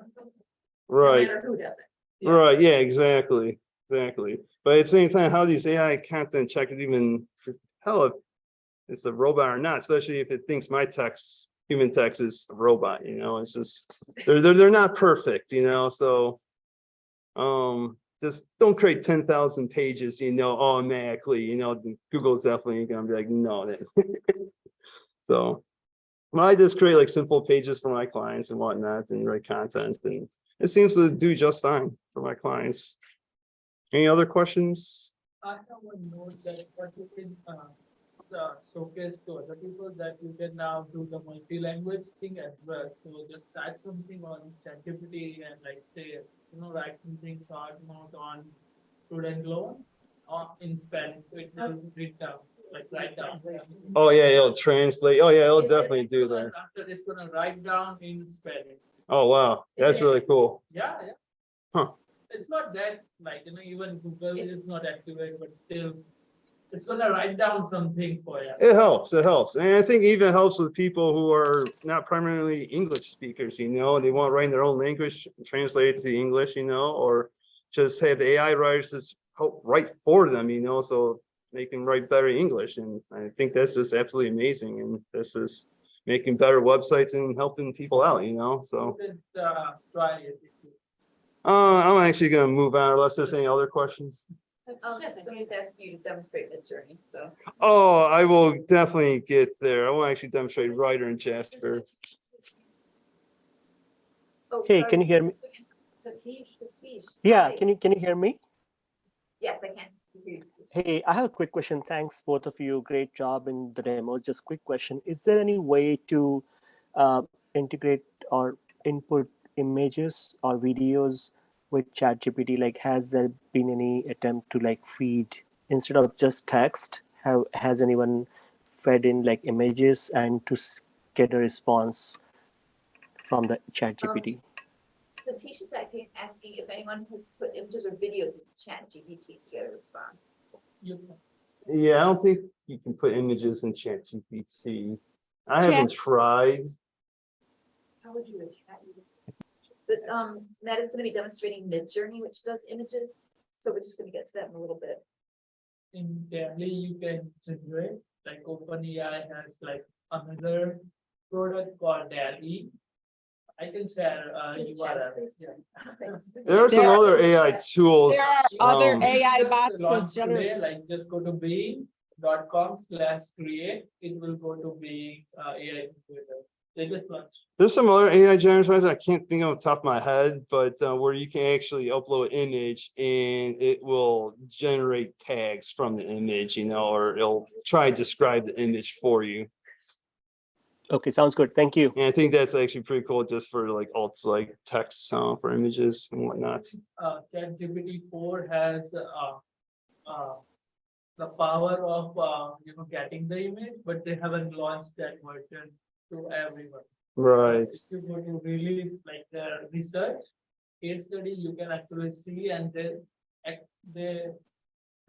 Right. No matter who does it. Yeah. Right, yeah, exactly. But at the same time, how these AI content check it even hell if it's a robot or not, especially if it thinks my text, human text is a robot, you know, it's just they're not perfect, you know. So just don't create 10,000 pages, you know, automatically, you know, Google's definitely gonna be like, no. So I just create like simple pages for my clients and whatnot and write content, and it seems to do just fine for my clients. Any other questions? I have one note that what you can showcase to other people that you can now do the multi-language thing as well. So just type something on ChatGPT and like say, you know, write something short note on student loan or in Spanish. So it will read down, like write down. Oh yeah, it'll translate. Oh yeah, it'll definitely do that. After it's gonna write down in Spanish. Oh wow, that's really cool. Yeah. Huh. It's not that like, you know, even Google is not activated, but still it's gonna write down something for you. It helps, and I think even helps with people who are not primarily English speakers, you know, they want to write in their own language, translate it to English, you know, or just have the AI writers just help write for them, you know, so they can write better English. And I think that's just absolutely amazing, and this is making better websites and helping people out, you know. So You could try it. I'm actually gonna move on unless there's any other questions. Somebody's asked you to demonstrate Midjourney, so. Oh, I will definitely get there. I want to actually demonstrate Writer and Jasper. Oh, Hey, sorry. can you hear me? Satish. Yeah, Hi. can you hear me? Yes, I can. Hey, I have a quick question. Thanks, both of you. Great job in the demo. Just quick question. Is there any way to integrate or input images or videos with ChatGPT? Like, has there been any attempt to like feed instead of just text? Has anyone fed in like images and to get a response from the ChatGPT? Satish is asking if anyone has put images or videos into ChatGPT to get a response. Yeah, I don't think you can put images in ChatGPT. I haven't tried. How would you attach? But Matt is going to be demonstrating Midjourney, which does images. So we're just going to get to that in a little bit. In Delhi, you can generate, like OpenAI has like another product called Delhi. I can share Can you chat, URL. please? Yeah. Thanks. There are some There- other AI tools. There are other um, AI bots that Launch generate. today, like just go to bing.com/create. It will go to Bing AI Creator. They just launched. There's some other AI generators I can't think of off the top of my head, but where you can actually upload an image and it will generate tags from the image, you know, or it'll try to describe the image for you. Okay, sounds good. Thank you. And I think that's actually pretty cool just for like alts, like text for images and whatnot. ChatGPT 4 has the power of you know, getting the image, but they haven't launched that version to everyone. Right. If you go to release like the research case study, you can actually see, and their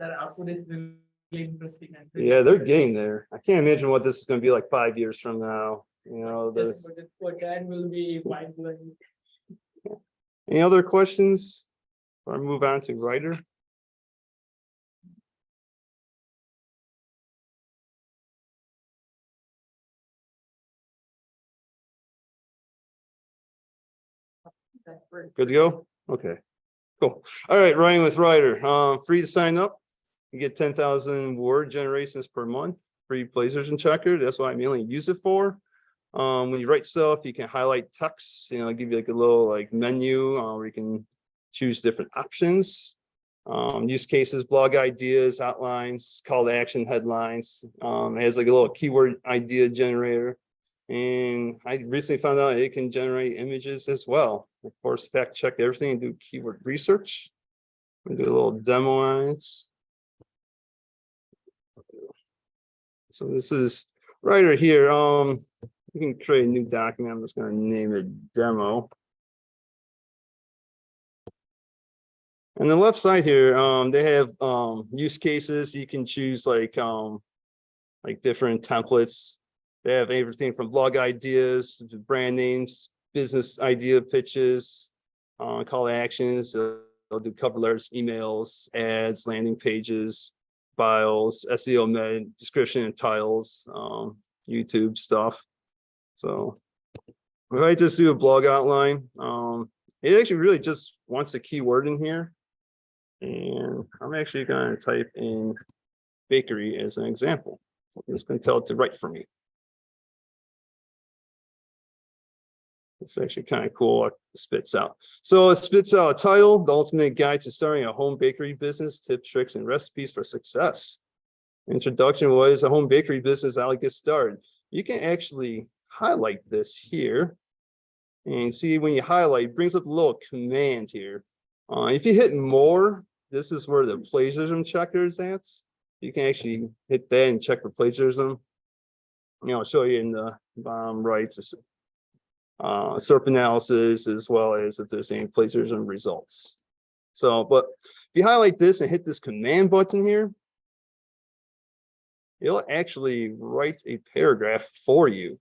output is really interesting. And Yeah, they're getting there. I can't imagine what this is going to be like 5 years from now. You know, Just there's for that will be mind blowing. any other questions? Or move on to Writer. Good to go? Okay, cool. All right, writing with Writer, free to sign up. You get 10,000 word generations per month, free placeholder and checker. That's what I mainly use it for. When you write stuff, you can highlight text, give you like a little like menu where you can choose different options. Use cases, blog ideas, outlines, call to action headlines. It has like a little keyword idea generator. And I recently found out it can generate images as well. Of course, fact check everything and do keyword research. We do a little demo on it. So this is Writer here. You can create a new document. I'm just going to name it demo. On the left side here, they have use cases. You can choose like different templates. They have everything from blog ideas to brand names, business idea pitches, call to actions. They'll do cover letters, emails, ads, landing pages, bios, SEO med, description and titles, YouTube stuff. So if I just do a blog outline, it actually really just wants a keyword in here. And I'm actually going to type in bakery as an example. I'm just going to tell it to write for me. It's actually kind of cool what it spits out. So it spits out a title, The Ultimate Guide to Starting a Home Bakery Business, Tips, Tricks, and Recipes for Success. Introduction was a home bakery business, how to get started. You can actually highlight this here. And see when you highlight, it brings up a little command here. If you hit more, this is where the plagiarism checker is at. You can actually hit that and check for plagiarism. I'll show you in the bottom right. SERP analysis, as well as if there's any plagiarism results. So, but if you highlight this and hit this command button here, it'll actually write a paragraph for you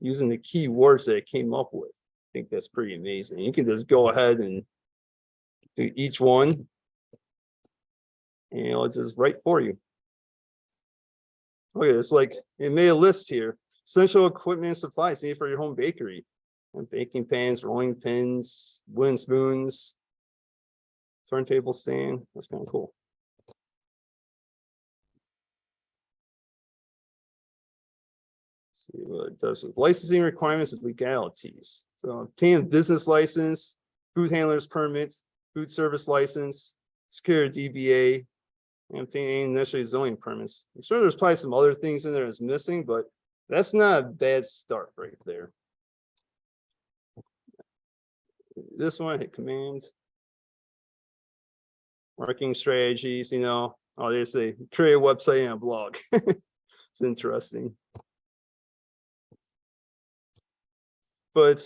using the keywords that it came up with. I think that's pretty amazing. You can just go ahead and do each one, and it'll just write for you. Okay, it's like it made a list here. Essential equipment and supplies needed for your home bakery. And baking pans, rolling pins, wooden spoons, turntable stand. That's kind of cool. See what it does with licensing requirements and legalities. So obtain a business license, food handlers permit, food service license, secure a DBA, and obtain any necessary zoning permits. I'm sure there's probably some other things in there that's missing, but that's not a bad start right there. This one, hit command. Marketing strategies, they say create a website and a blog. It's interesting. But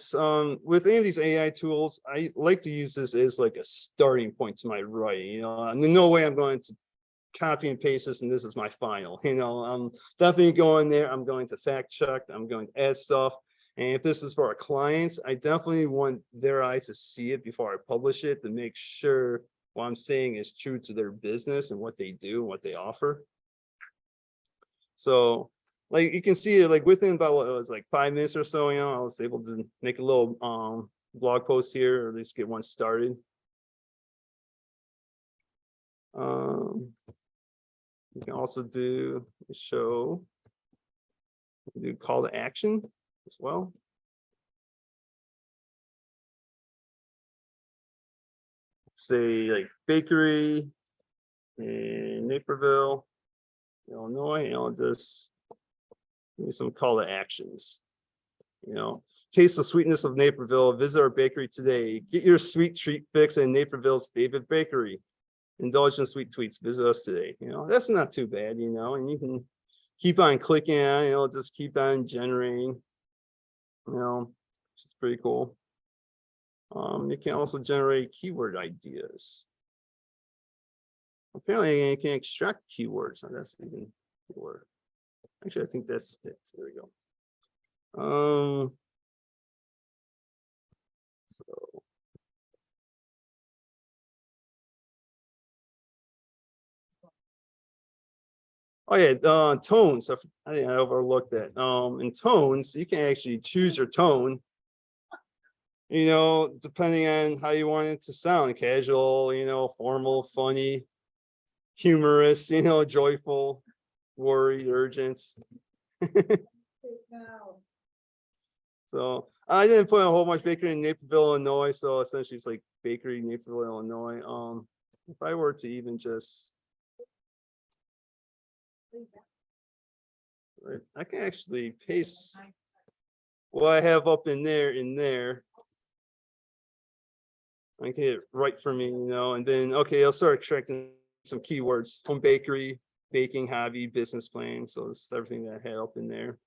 with any of these AI tools, I like to use this as like a starting point to my writing. No way I'm going to copy and paste this and this is my final. I'm definitely going there. I'm going to fact check. I'm going to add stuff. And if this is for our clients, I definitely want their eyes to see it before I publish it to make sure what I'm saying is true to their business and what they do and what they offer. So like you can see, like within about what it was like 5 minutes or so, I was able to make a little blog post here, or at least get one started. You can also do call to action as well. Say like bakery in Naperville, Illinois, just give me some call to actions. Taste the sweetness of Naperville, visit our bakery today, get your sweet treat fix in Naperville's favorite bakery. Indulge in sweet tweets, visit us today. That's not too bad, and you can keep on clicking on, just keep on generating, which is pretty cool. You can also generate keyword ideas. Apparently, you can extract keywords. So that's even cooler. Actually, I think that's it. There we go. Oh yeah, tones. I think I overlooked that. In tones, you can actually choose your tone. you know, depending on how you want it to sound, casual, you know, formal, funny, humorous, you know, joyful, worried, urgent. So I didn't put a whole bunch bakery in Naperville, Illinois. So essentially it's like bakery Naperville, Illinois. If I were to even just, right, I can actually paste what I have up in there. I can get it right for me, you know, and then, okay, I'll start extracting some keywords: home bakery, baking hobby, business plan. So it's everything that I had up in there.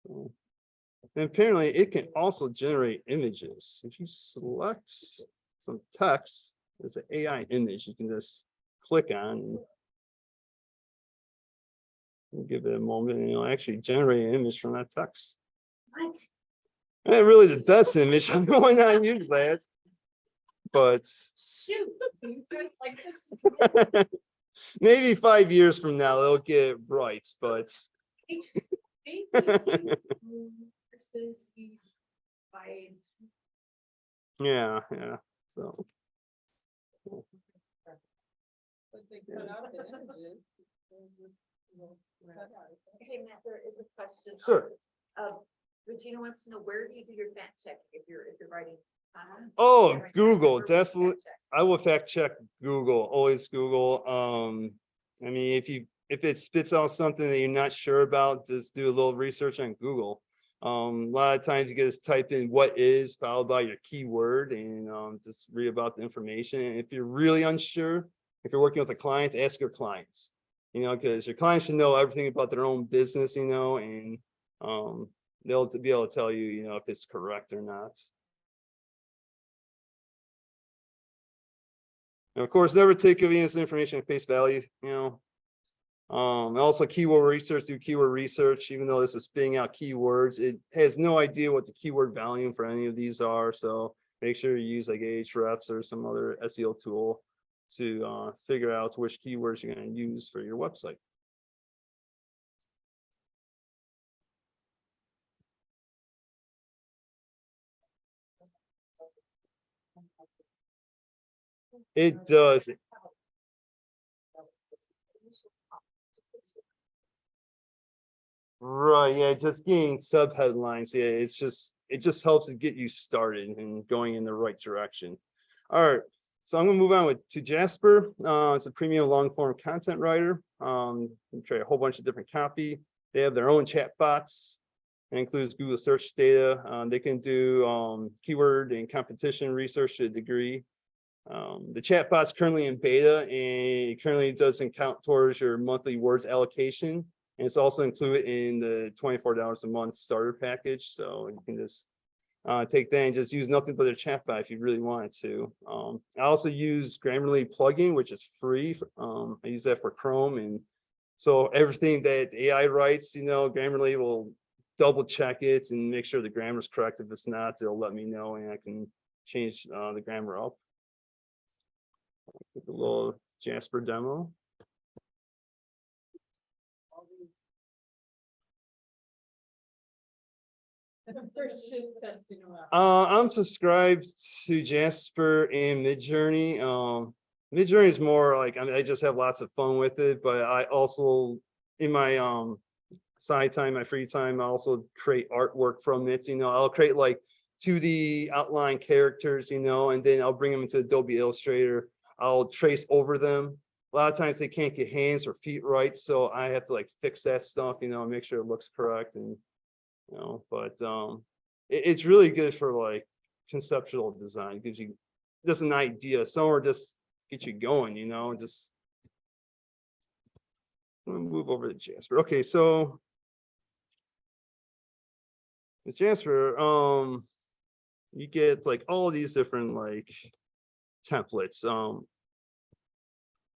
And apparently it can also generate images. If you select some text, there's an AI image you can just click on and give it a moment, and it'll actually generate an image from that text. What? And really the best image, I'm going on use that. But Shoot. You guys like this? maybe 5 years from now they'll get it right, but Versus he's by. yeah. So Hey, Matt, there is a question. sure. Regina wants to know, where do you do your fact check if you're writing content? Oh, Where Google, would you fact definitely. check? I will fact check Google, always Google. I mean, if it spits out something that you're not sure about, just do a little research on Google. A lot of times you can just type in what is followed by your keyword and just read about the information. And if you're really unsure, if you're working with a client, ask your clients, you know, because your clients should know everything about their own business, you know, and they'll be able to tell you, you know, if it's correct or not. And of course, never take this information at face value, you know. Also keyword research, do keyword research, even though this is spitting out keywords, it has no idea what the keyword volume for any of these are. So make sure you use like Ahrefs or some other SEO tool to figure out which keywords you're going to use for your website. It does. Right, yeah, just getting sub headlines. Yeah, it just helps to get you started and going in the right direction. All right, so I'm gonna move on to Jasper. It's a premium long form content writer. You try a whole bunch of different copy. They have their own chat bots. It includes Google search data. They can do keyword and competition research to a degree. The chatbot's currently in beta, and it currently doesn't count towards your monthly words allocation. And it's also included in the $24 a month starter package. So you can just take that and just use nothing but their chatbot if you really wanted to. I also use Grammarly plugin, which is free. I use that for Chrome. And so everything that AI writes, you know, Grammarly will double check it and make sure the grammar is correct. If it's not, they'll let me know and I can change the grammar up. With a little Jasper demo. I'm subscribed to Jasper and Midjourney. Midjourney is more like, I mean, I just have lots of fun with it, but I also in my side time, my free time, I also create artwork from it. You know, I'll create like 2D outline characters, you know, and then I'll bring them into Adobe Illustrator. I'll trace over them. A lot of times they can't get hands or feet right, so I have to like fix that stuff, you know, and make sure it looks correct. And you know, but it's really good for like conceptual design. It gives you just an idea, somewhere just get you going, you know. Just I'm gonna move over to Jasper. Okay, so with Jasper, you get like all these different like templates.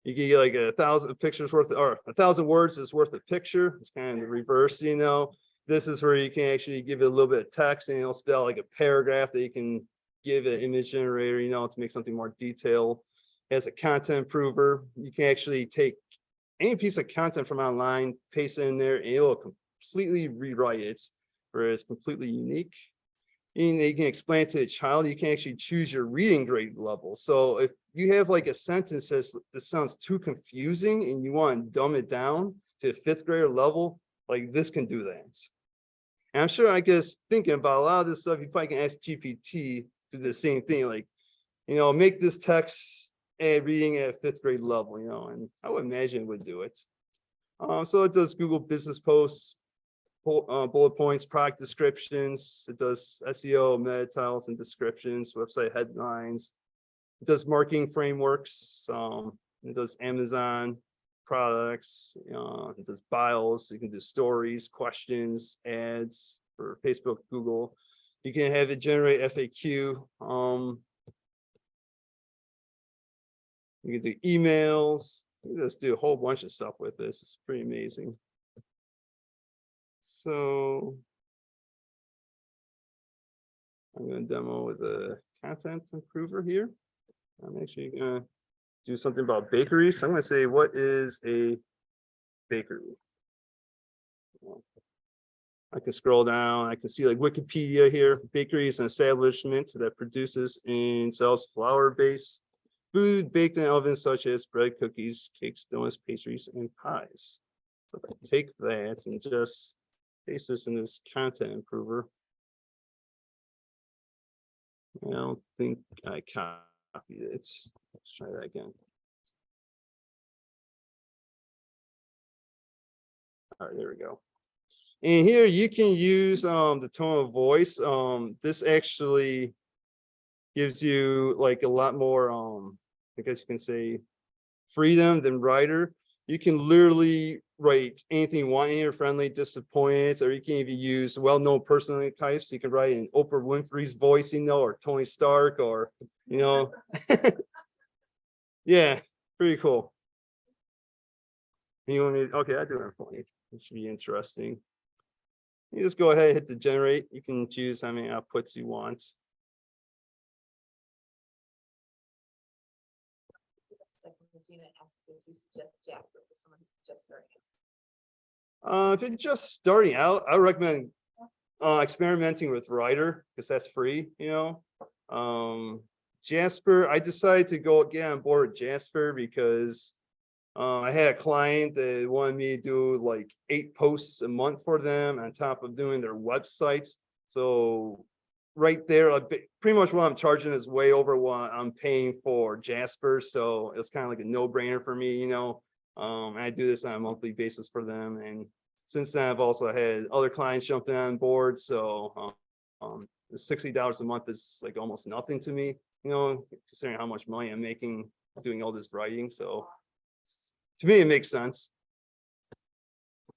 You can get like 1,000 pictures worth, or 1,000 words is worth a picture. It's kind of the reverse, you know. This is where you can actually give it a little bit of text and it'll spell like a paragraph that you can give an image generator, you know, to make something more detailed. As a content improver, you can actually take any piece of content from online, paste it in there, and it will completely rewrite it, where it's completely unique. you can explain it to a child, you can actually choose your reading grade level. So if you have like a sentence that sounds too confusing and you want to dumb it down to a 5th grader level, like this can do that. And I'm sure, I guess, thinking about a lot of this stuff, you probably can ask GPT to do the same thing, like, make this text and reading at 5th grade level, and I would imagine it would do it. So it does Google business posts, bullet points, product descriptions. It does SEO, meta titles and descriptions, website headlines. It does marketing frameworks. It does Amazon products. It does bios. You can do stories, questions, ads for Facebook, Google. You can have it generate FAQ. You can do emails. You can just do a whole bunch of stuff with this. It's pretty amazing. So I'm going to demo with a content improver here. I'm actually going to do something about bakeries. So I'm going to say, what is a bakery? I can scroll down. I can see like Wikipedia here. Bakery is an establishment that produces and sells flour-based food baked in ovens such as bread, cookies, cakes, donuts, pastries, and pies. So if I take that and just paste this in this content improver. I don't think I copied it. Let's try that again. All right, there we go. And here you can use the tone of voice. This actually gives you like a lot more, I guess you can say, freedom than writer. You can literally write anything you want in here, friendly, disappointed, or you can even use well-known personality types. You can write in Oprah Winfrey's voice, or Tony Stark, or, yeah, pretty cool. You want me? Okay, I do have point. It should be interesting. You just go ahead and hit the generate. You can choose how many outputs you want. Regina asks if you suggest Jasper for someone who's just starting If you're just starting out, I recommend experimenting with Writer because that's free. Jasper, I decided to get on board with Jasper because I had a client that wanted me to do like 8 posts a month for them on top of doing their websites. So right there, pretty much what I'm charging is way over what I'm paying for Jasper. So it's kind of like a no-brainer for me, I do this on a monthly basis for them. And since then, I've also had other clients jumping on board. So the $60 a month is like almost nothing to me, considering how much money I'm making doing all this writing. So to me, it makes sense.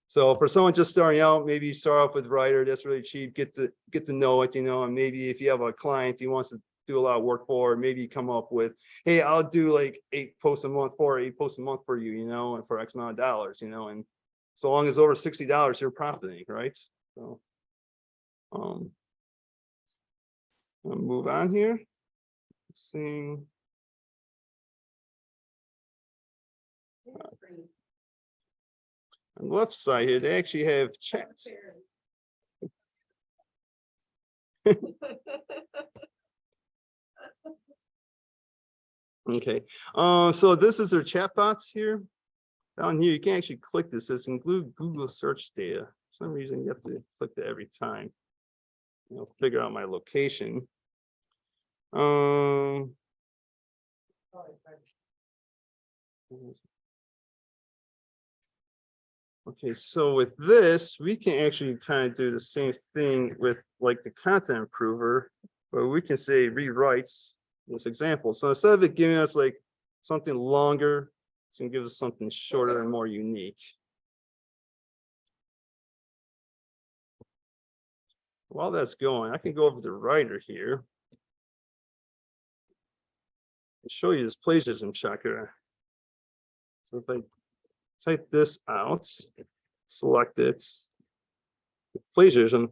So for someone just starting out, maybe you start off with Writer. That's really cheap. Get to know it, and maybe if you have a client he wants to do a lot of work for, maybe you come up with, hey, I'll do like 8 posts a month for you, and for X amount of dollars, and so long as over $60, you're profiting, right? So, I'll move on here. Seeing. On the left side here, they actually have chats. Okay, so this is their chat bots here. Down here, you can actually click this. It says include Google search data. For some reason, you have to click that every time. Figure out my location. Okay, so with this, we can actually kind of do the same thing with like the content improver, where we can say rewrites this example. So instead of it giving us like something longer, it's gonna give us something shorter and more unique. While that's going, I can go over to Writer here and show you this plagiarism checker. So if I type this out, select it, plagiarism. Of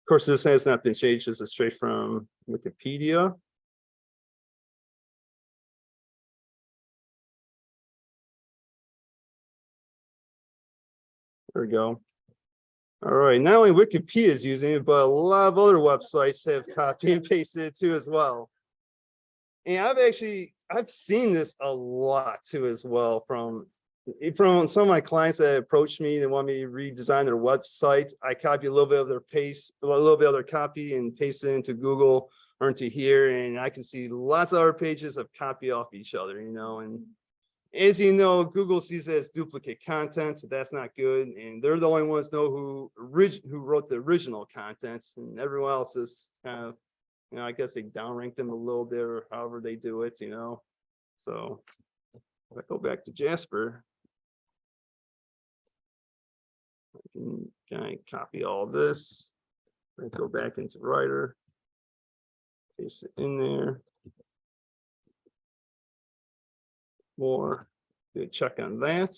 course, this has not been changed. This is straight from Wikipedia. There we go. All right, not only Wikipedia is using it, but a lot of other websites have copy and pasted it too as well. And I've seen this a lot too as well from some of my clients that approached me and want me to redesign their website. I copy a little bit of their a little bit of their copy and paste it into Google or into here, and I can see lots of other pages of copy off each other, you know. And as you know, Google sees it as duplicate content, so that's not good. And they're the only ones know who wrote the original content, and everyone else is kind of, you know, I guess they downrank them a little bit or however they do it, you know. So if I go back to Jasper, I can kind of copy all this. I go back into Writer, paste it in there. More, do a check on that.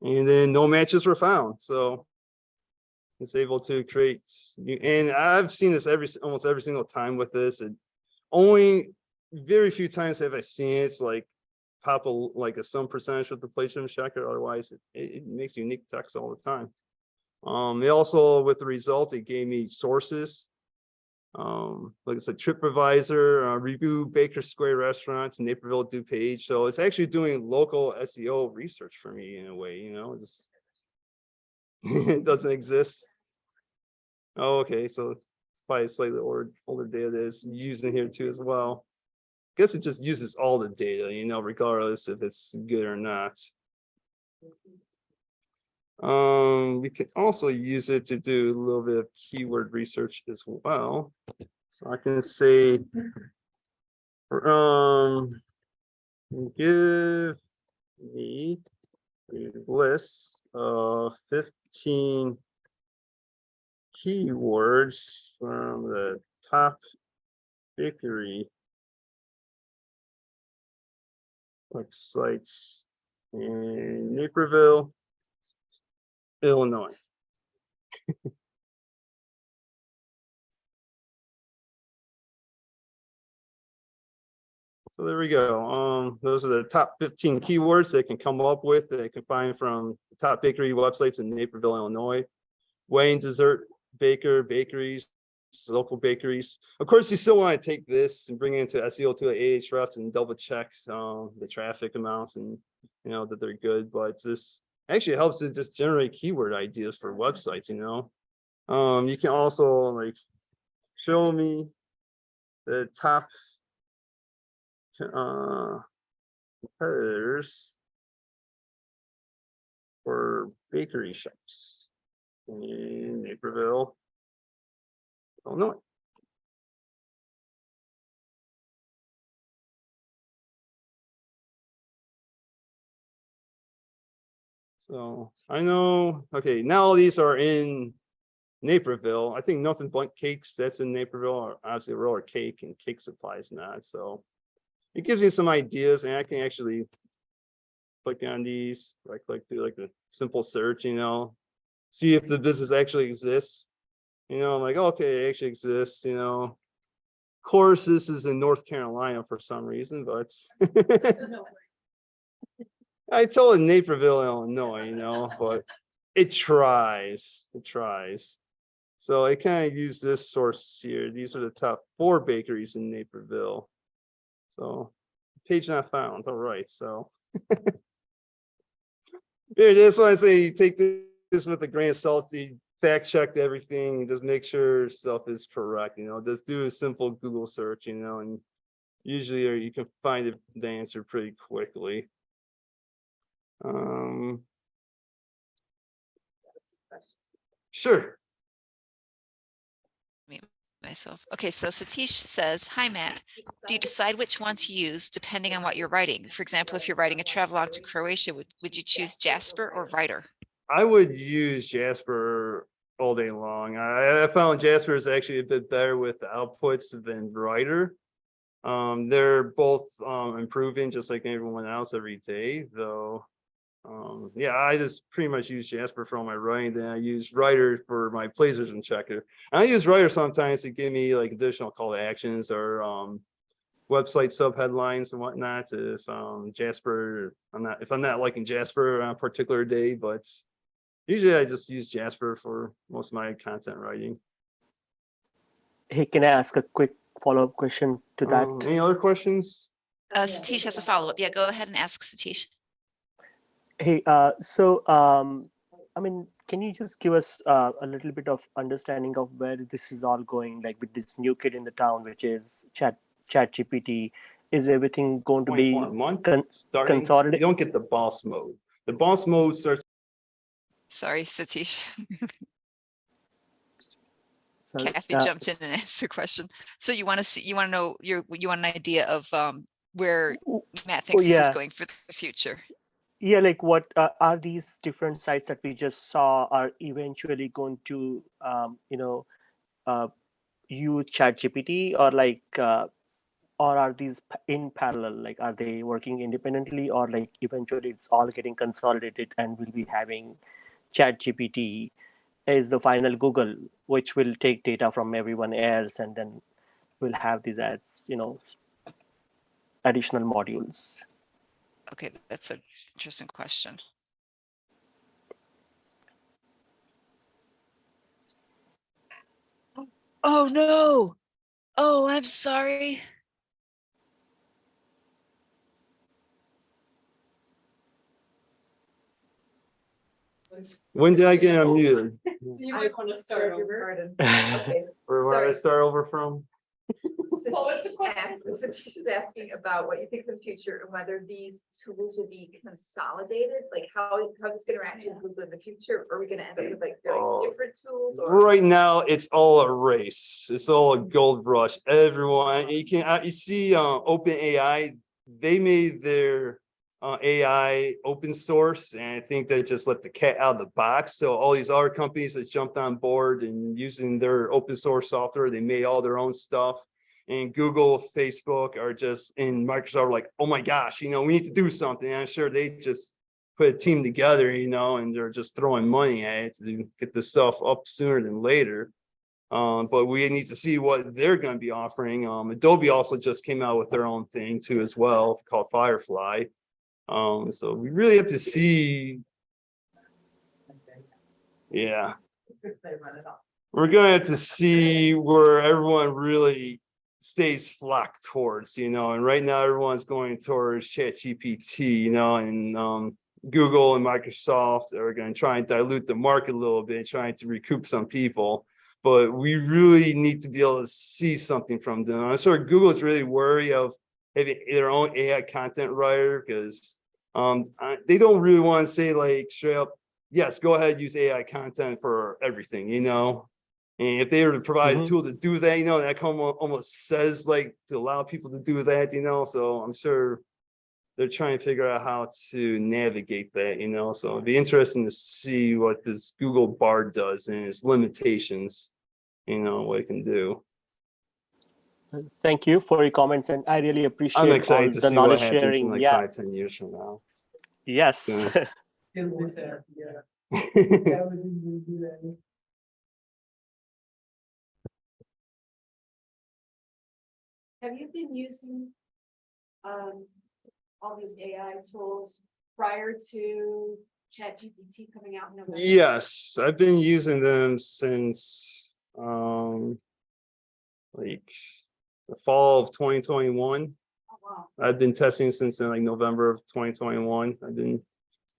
And then no matches were found. So it's able to create, and I've seen this almost every single time with this. And only very few times have I seen it's like pop a some percentage with the plagiarism checker. Otherwise, it makes unique text all the time. They also, with the result, it gave me sources. Like it's a TripAdvisor, review Baker Square restaurants, Naperville DuPage. So it's actually doing local SEO research for me in a way, you know. Just it doesn't exist. Oh, okay, so it's probably slightly older data that is using here too as well. I guess it just uses all the data, you know, regardless if it's good or not. We can also use it to do a little bit of keyword research as well. So I can say, give me a list of 15 keywords from the top bakery websites in Naperville, Illinois. So there we go. Those are the top 15 keywords they can come up with that they can find from the top bakery websites in Naperville, Illinois. Wayne dessert baker, bakeries, local bakeries. Of course, you still want to take this and bring it into SEO to Ahrefs and double check the traffic amounts and, you know, that they're good. But this actually helps to just generate keyword ideas for websites, you know. You can also like show me the top competitors for bakery shops in Naperville, Illinois. So I know, okay, now all these are in Naperville. I think Nothing But Cakes, that's in Naperville, or obviously Roller Cake and Cake Supplies not. So it gives me some ideas, and I can actually click on these, right click, do like a simple search, you know, see if the business actually exists. You know, I'm like, okay, it actually exists, you know. Of course, this is in North Carolina for some reason, but I told it Naperville, Illinois, you know, but it tries. So I kind of use this source here. These are the top 4 bakeries in Naperville. So page not found. All right, so here, that's why I say take this with a grain of salt. Fact check everything, just make sure stuff is correct, you know. Just do a simple Google search, you know, and usually you can find the answer pretty quickly. Sure. Myself. Okay, so Satish says, hi, Matt. Do you decide which one to use depending on what you're writing? For example, if you're writing a travelogue to Croatia, would you choose Jasper or Writer? I would use Jasper all day long. I found Jasper is actually a bit better with the outputs than Writer. They're both improving just like everyone else every day, though. Yeah, I just pretty much use Jasper for all my writing. Then I use Writer for my plagiarism checker. I use Writer sometimes to give me like additional call to actions or website subheadlines and whatnot. If Jasper, if I'm not liking Jasper on a particular day, but Usually I just use Jasper for most of my content writing. Hey, can I ask a quick follow-up question to that? Any other questions? Satish has a follow-up. Yeah, go ahead and ask Satish. Hey, I mean, can you just give us a little bit of understanding of where this is all going, like with this new kid in the town, which is ChatGPT? Is everything going to be 24 month starting. You consolidated? don't get the boss mode. The boss mode starts. Sorry, Satish. Sorry, Cathy jumped in and asked a question. So you want to know you want an idea of where Matt thinks this is yeah. going for the future. Yeah, like what are these different sites that we just saw are eventually going to, use ChatGPT, or like, or are these in parallel? Like, are they working independently, or like eventually it's all getting consolidated and we'll be having ChatGPT is the final Google, which will take data from everyone else, and then we'll have these as, additional modules. Okay, that's an interesting question. Oh no. Oh, I'm sorry. When did I get unmuted? So you might want to start over. Okay. Or where did I start over from? What was the question? Satish is asking about what you think for the future and whether these tools will be consolidated, like how's this gonna interact with Google in the future? Are we gonna end up with like very different tools? Or Right now, it's all a race. It's all a gold rush. Everyone, you see, OpenAI, they made their AI open source, and I think they just let the cat out of the box. So all these other companies that jumped on board and using their open source software, they made all their own stuff. And Google, Facebook are just, and Microsoft are like, oh my gosh, we need to do something. And I'm sure they just put a team together, and they're just throwing money at it to get this stuff up sooner than later. But we need to see what they're going to be offering. Adobe also just came out with their own thing too as well, called Firefly. So we really have to see. Yeah, we're going to have to see where everyone really stays flocked towards, and right now everyone's going towards ChatGPT, and Google and Microsoft are going to try and dilute the market a little bit, trying to recoup some people. But we really need to be able to see something from them. I'm sure Google's really wary of having their own AI content writer, because they don't really want to say like straight up, yes, go ahead, use AI content for everything, And if they were to provide a tool to do that, that almost says like to allow people to do that, So I'm sure they're trying to figure out how to navigate that, So it'd be interesting to see what this Google Bard does and its limitations, what it can do. Thank you for your comments, and I really appreciate I'm excited all to the see what knowledge happens sharing. in like Yeah. 5-10 years from now. Yes. Yeah. Have you been using all these AI tools prior to ChatGPT coming out in November? Yes, I've been using them since like the fall of 2021. Oh, wow. I've been testing since then, like November of 2021.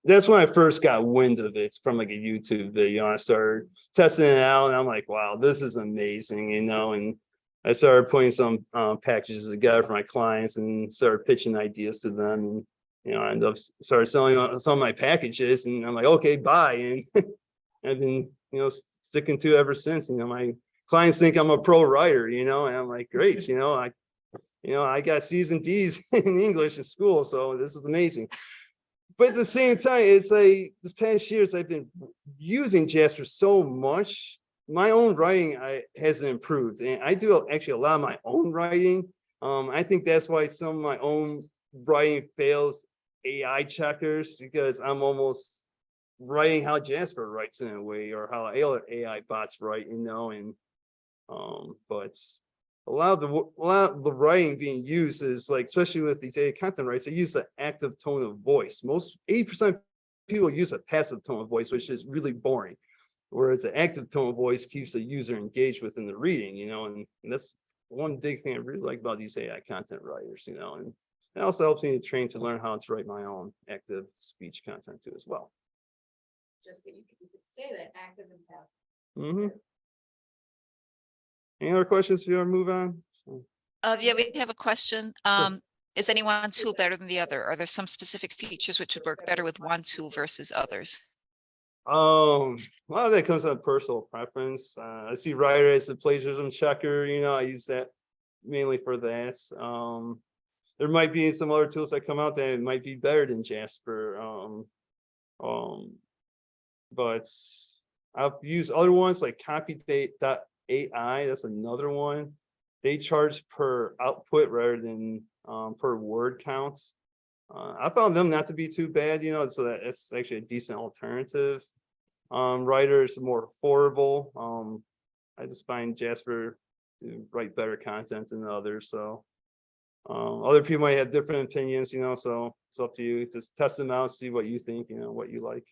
That's when I first got wind of it from like a YouTube video. I started testing it out, and I'm like, wow, this is amazing, and I started putting some packages together for my clients and started pitching ideas to them. And, I ended up started selling some of my packages, and I'm like, okay, bye. And I've been, sticking to it ever since. My clients think I'm a pro writer, and I'm like, great, I got C's and D's in English in school, so this is amazing. But at the same time, it's like this past years I've been using Jasper so much. My own writing hasn't improved, and I do actually a lot of my own writing. I think that's why some of my own writing fails AI checkers, because I'm almost writing how Jasper writes in a way, or how other AI bots write, and but a lot of the writing being used is like, especially with these AI content writers, they use the active tone of voice. Most 80% people use a passive tone of voice, which is really boring. Whereas the active tone of voice keeps the user engaged within the reading, and that's one big thing I really like about these AI content writers, and it also helps me to train to learn how to write my own active speech content too as well. Just that you could say that active and passive. Mm-hmm. Any other questions if you want to move on? Yeah, we have a question. Is any one tool better than the other? Are there some specific features which would work better with one tool versus others? A lot of that comes out of personal preference. I see Writer as a plagiarism checker, I use that mainly for that. There might be some other tools that come out that might be better than Jasper. But I've used other ones like copydate.ai. That's another one. They charge per output rather than per word counts. I found them not to be too bad, so that's actually a decent alternative. Writer is more affordable. I just find Jasper to write better content than others. So other people might have different opinions, so it's up to you. Just test them out, see what you think, what you like.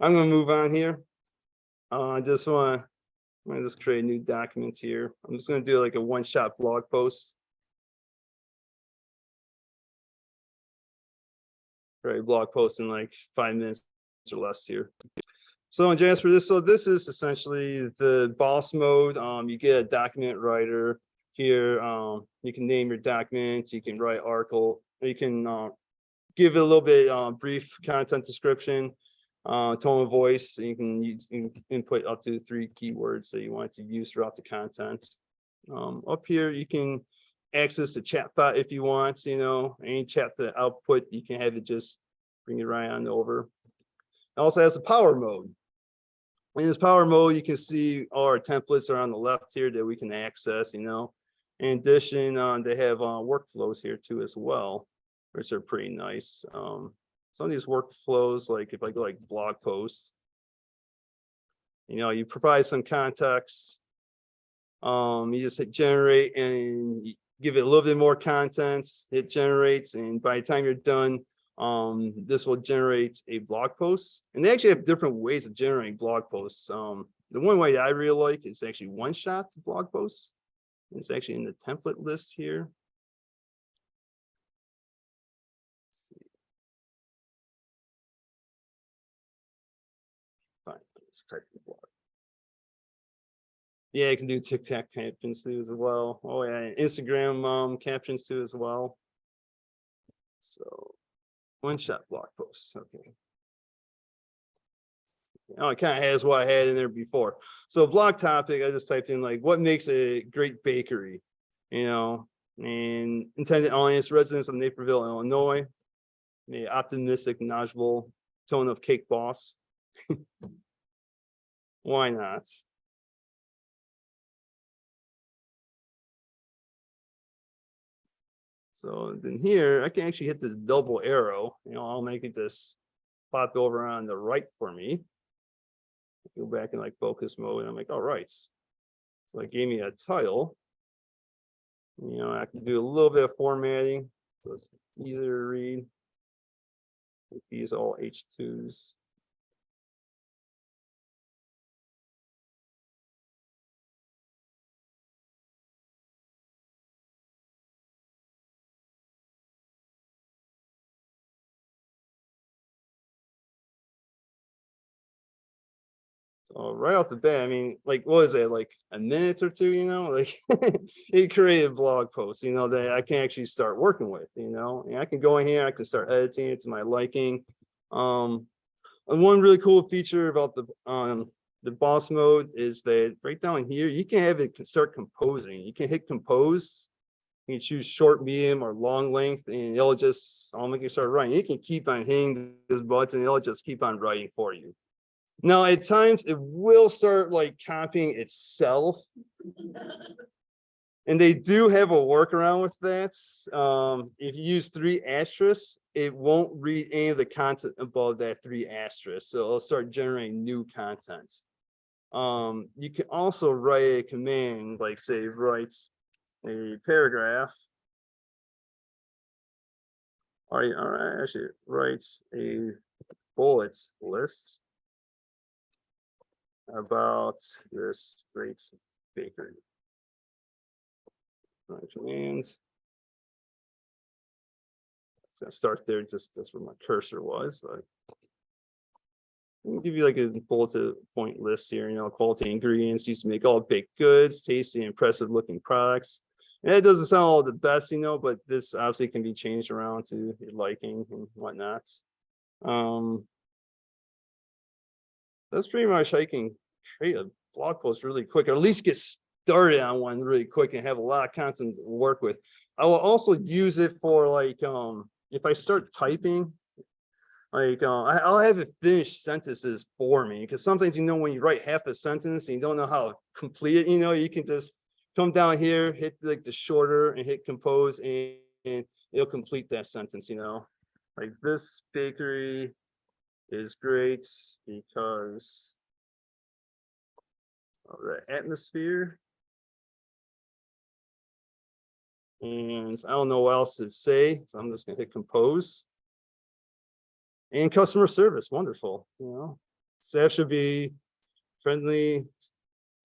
I'm going to move on here. I just want to just create a new document here. I'm just going to do like a one-shot blog post. Right, blog post in like 5 minutes or less here. So in Jasper, this is essentially the boss mode. You get a document writer here. You can name your documents. You can write article. You can give it a little bit brief content description, tone of voice. You can input up to 3 keywords that you want to use throughout the content. Up here, you can access the chat bot if you want, any chat to output, you can have it just bring it right on over. It also has a power mode. In this power mode, you can see all our templates are on the left here that we can access, In addition, they have workflows here too as well, which are pretty nice. Some of these workflows, like if I go like blog posts, you provide some context. You just hit generate and give it a little bit more content. It generates, and by the time you're done, this will generate a blog post. And they actually have different ways of generating blog posts. The one way I really like is actually one-shot blog posts. It's actually in the template list here. Fine, let's type the blog. Yeah, you can do TikTok captions too as well. Oh yeah, Instagram captions too as well. So one-shot blog posts. Okay. Oh, it kind of has what I had in there before. So blog topic, I just typed in like what makes a great bakery, and intended audience residents of Naperville, Illinois. The optimistic, knowledgeable tone of cake boss. Why not? So then here, I can actually hit this double arrow. I'll make it just pop over on the right for me. Go back in like focus mode, and I'm like, all right. So it gave me a title. I can do a little bit of formatting, so it's easier to read. These all H2s. So right off the bat, I mean, like, what is it, like a minute or two, like it created a blog post, that I can actually start working with, and I can go in here, I can start editing it to my liking. And one really cool feature about the boss mode is that right down here, you can have it start composing. You can hit compose. You can choose short, medium, or long length, and I'll make it start writing. You can keep on hitting this button, and it'll just keep on writing for you. Now, at times it will start like copying itself. And they do have a workaround with that. If you use 3 asterisks, it won't read any of the content above that 3 asterisks. So it'll start generating new content. You can also write a command, like say write a paragraph All right, actually write a bullet list about this great bakery. And it's gonna start there, just that's where my cursor was, but I'll give you like a bulleted point list here, quality ingredients used to make all baked goods, tasty, impressive looking products. And it doesn't sound all the best, but this obviously can be changed around to your liking and whatnot. That's pretty much I can create a blog post really quick, or at least get started on one really quick and have a lot of content to work with. I will also use it for like if I start typing, like I'll have it finish sentences for me, because sometimes when you write half a sentence and you don't know how to complete it, you can just come down here, hit like the shorter and hit compose, and it'll complete that sentence. Like this bakery is great because of the atmosphere. And I don't know what else to say, so I'm just gonna hit compose. And customer service, wonderful. Staff should be friendly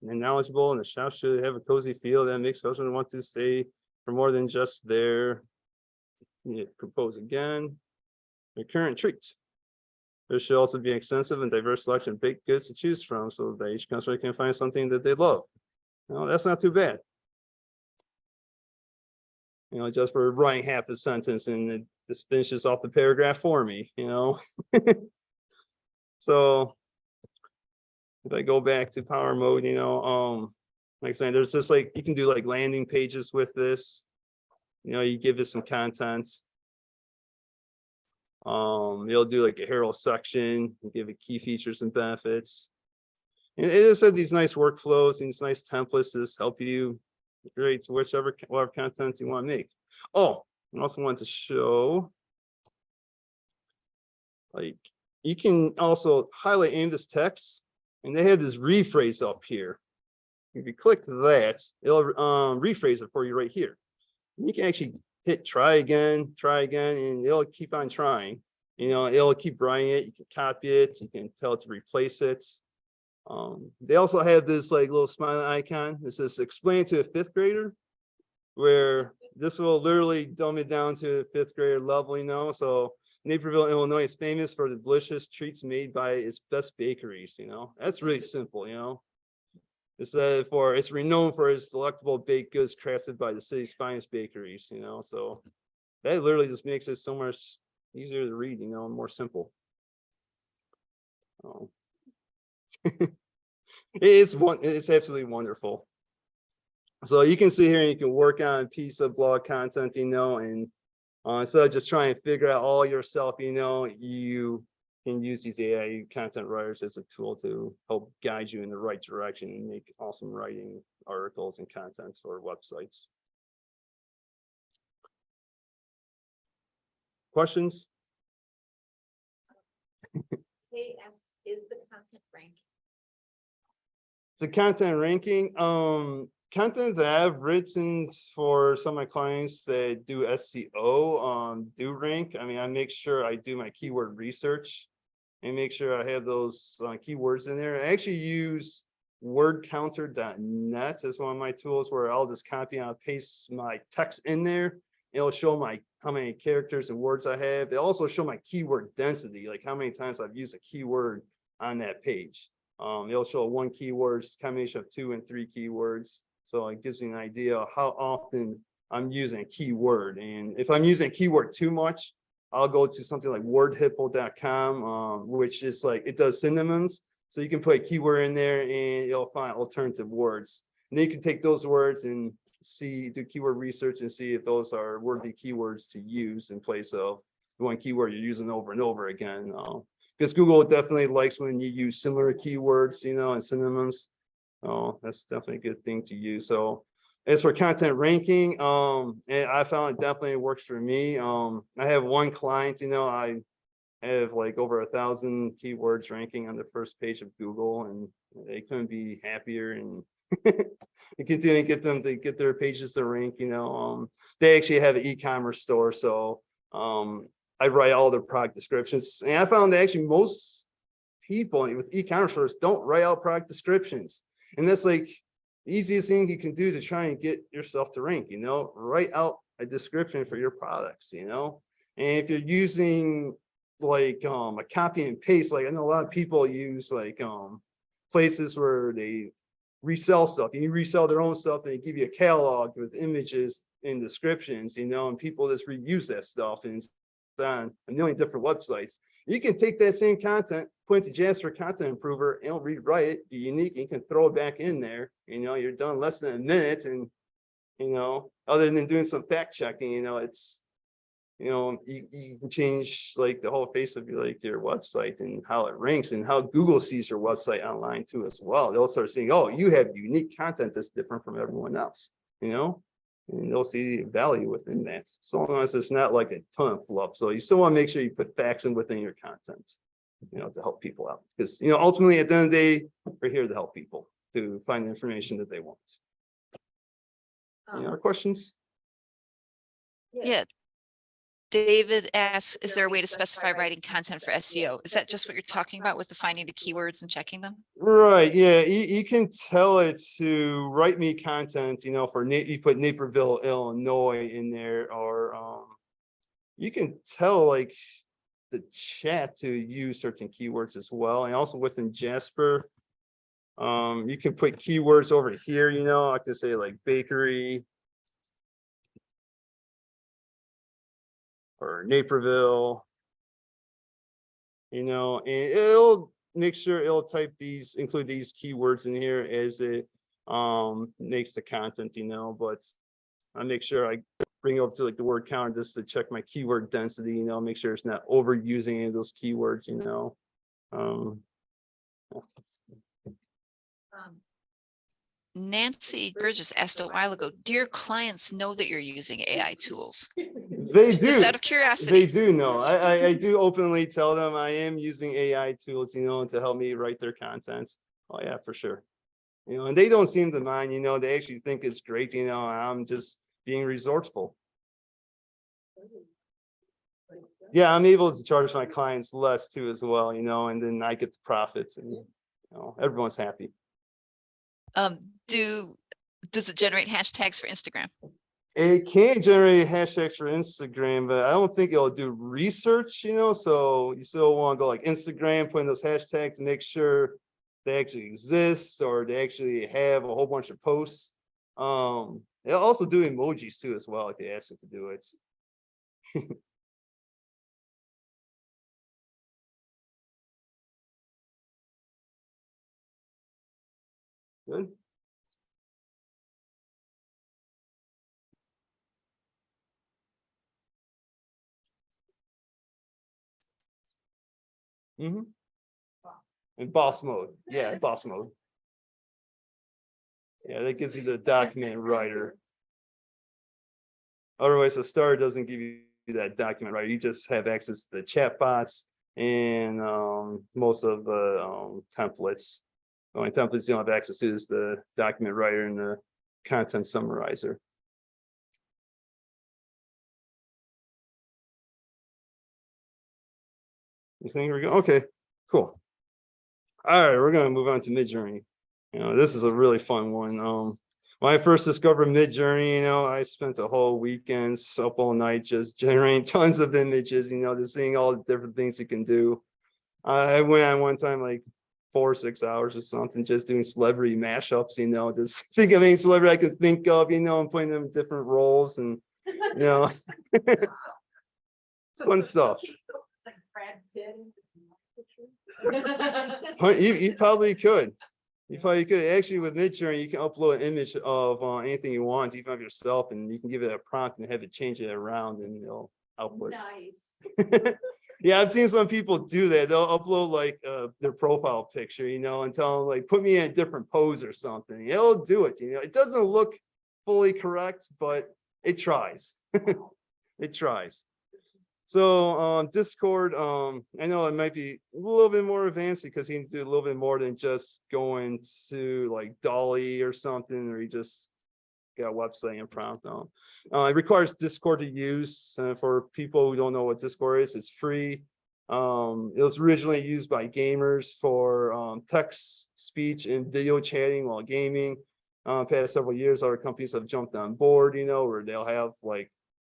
and knowledgeable, and the shop should have a cozy feel that makes customers want to stay for more than just their. Compose again. The current treats. There should also be an extensive and diverse selection of baked goods to choose from, so that each customer can find something that they love. That's not too bad. Just for writing half a sentence, and it just finishes off the paragraph for me, So if I go back to power mode, like I said, there's just like, you can do like landing pages with this. You give it some content. You'll do like a hero section, you give it key features and benefits. And it just has these nice workflows, these nice templates to just help you create whatever content you want to make. Oh, I also want to show, like, you can also highlight any of this text, and they have this rephrase up here. If you click that, it'll rephrase it for you right here. You can actually hit try again, and it'll keep on trying. It'll keep writing it. You can copy it. You can tell it to replace it. They also have this like little smiling icon. This is explain to a fifth grader, where this will literally dumb it down to fifth grader level. So Naperville, Illinois is famous for the delicious treats made by its best bakeries. That's really simple. It's renowned for its delectable baked goods crafted by the city's finest bakeries. So that literally just makes it so much easier to read, and more simple. Oh. It's absolutely wonderful. So you can see here, and you can work on a piece of blog content, and instead of just trying to figure out all yourself, you can use these AI content writers as a tool to help guide you in the right direction and make awesome writing articles and content for websites. Questions? Kay asks, is the content ranking? The content ranking, content that I've written for some of my clients that do SEO do rank. I make sure I do my keyword research and make sure I have those keywords in there. I actually use wordcounter.net as one of my tools, where I'll just copy and paste my text in there. It'll show how many characters and words I have. It'll also show my keyword density, like how many times I've used a keyword on that page. It'll show one keyword, combination of 2 and 3 keywords. So it gives you an idea of how often I'm using a keyword. And if I'm using a keyword too much, I'll go to something like wordhippo.com, which is like, it does synonyms. So you can put a keyword in there and you'll find alternative words. And then you can take those words and do keyword research and see if those are worthy keywords to use in place of the one keyword you're using over and over again. Because Google definitely likes when you use similar keywords, and synonyms. That's definitely a good thing to use. So as for content ranking, and I found it definitely works for me. I have one client, I have like over 1,000 keywords ranking on the first page of Google, and they couldn't be happier. And you continue to get them to get their pages to rank. They actually have an e-commerce store, so I write all their product descriptions. And I found that actually most people with e-commerce stores don't write out product descriptions. And that's like the easiest thing you can do to try and get yourself to rank, you know, write out a description for your products, you know. And if you're using like a copy and paste, like I know a lot of people use like places where they resell stuff. You resell their own stuff, and they give you a catalog with images and descriptions, you know, and people just reuse that stuff and it's on a million different websites. You can take that same content, put it to Jasper Content Improver, and it'll rewrite it, be unique, and you can throw it back in there. You know, you're done less than a minute, and you know, other than doing some fact checking, you know, it's, you know, you can change like the whole face of your like your website and how it ranks and how Google sees your website online too as well. They'll start seeing, oh, you have unique content that's different from everyone else, you know, and they'll see value within that. So long as it's not like a ton of fluff. So you still want to make sure you put facts in within your content, you know, to help people out. Because, you know, ultimately at the end of the day, we're here to help people to find the information that they want. Any other questions? Yeah. David asks, is there a way to specify writing content for SEO? Is that just what you're talking about with defining the keywords and checking them? Right. Yeah. You can tell it to write me content, you know, for you put Naperville, Illinois in there, or you can tell like the chat to use certain keywords as well. And also within Jasper, you can put keywords over here, you know, I can say like bakery or Naperville, you know, and it'll make sure it'll include these keywords in here as it makes the content, you know, but I make sure I bring it up to like the word counter just to check my keyword density, you know, make sure it's not overusing any of those keywords, you know. Nancy Burgess asked a while ago, do your clients know that you're using AI tools? They do. Just out of curiosity. They do know. I do openly tell them I am using AI tools, you know, to help me write their content. Oh yeah, for sure. You know, and they don't seem to mind, you know, they actually think it's great, you know, I'm just being resourceful. Yeah, I'm able to charge my clients less too as well, you know, and then I get the profits and, you know, everyone's happy. Does it generate hashtags for Instagram? It can generate hashtags for Instagram, but I don't think it'll do research, you know, so you still want to go like Instagram, put in those hashtags to make sure they actually exist or they actually have a whole bunch of posts. They'll also do emojis too as well if you ask it to do it. Good. Mm-hmm. In boss mode. Yeah, boss mode. Yeah, that gives you the document writer. Otherwise, the star doesn't give you that document writer. You just have access to the chat bots and most of the templates. The only templates you don't have access to is the document writer and the content summarizer. You think we're going? Okay, cool. All right, we're gonna move on to Midjourney. You know, this is a really fun one. When I first discovered Midjourney, you know, I spent the whole weekend up all night just generating tons of images, you know, just seeing all the different things you can do. I went on one time like 4 or 6 hours or something, just doing celebrity mashups, you know, just think of any celebrity I could think of, you know, and putting them in different roles and, you know, fun stuff. Like Brad Pitt. You probably could. You probably could. Actually, with Midjourney, you can upload an image of anything you want, even of yourself, and you can give it a prompt and have it change it around, and it'll output. Nice. Yeah, I've seen some people do that. They'll upload like their profile picture, you know, and tell them like, put me in a different pose or something. It'll do it. You know, it doesn't look fully correct, but it tries. It tries. So Discord, I know it might be a little bit more advanced because you can do a little bit more than just going to like Dolly or something, or you just a website and prompt. It requires Discord to use. For people who don't know what Discord is, it's free. It was originally used by gamers for text, speech, and video chatting while gaming. Past several years, other companies have jumped on board, where they'll have like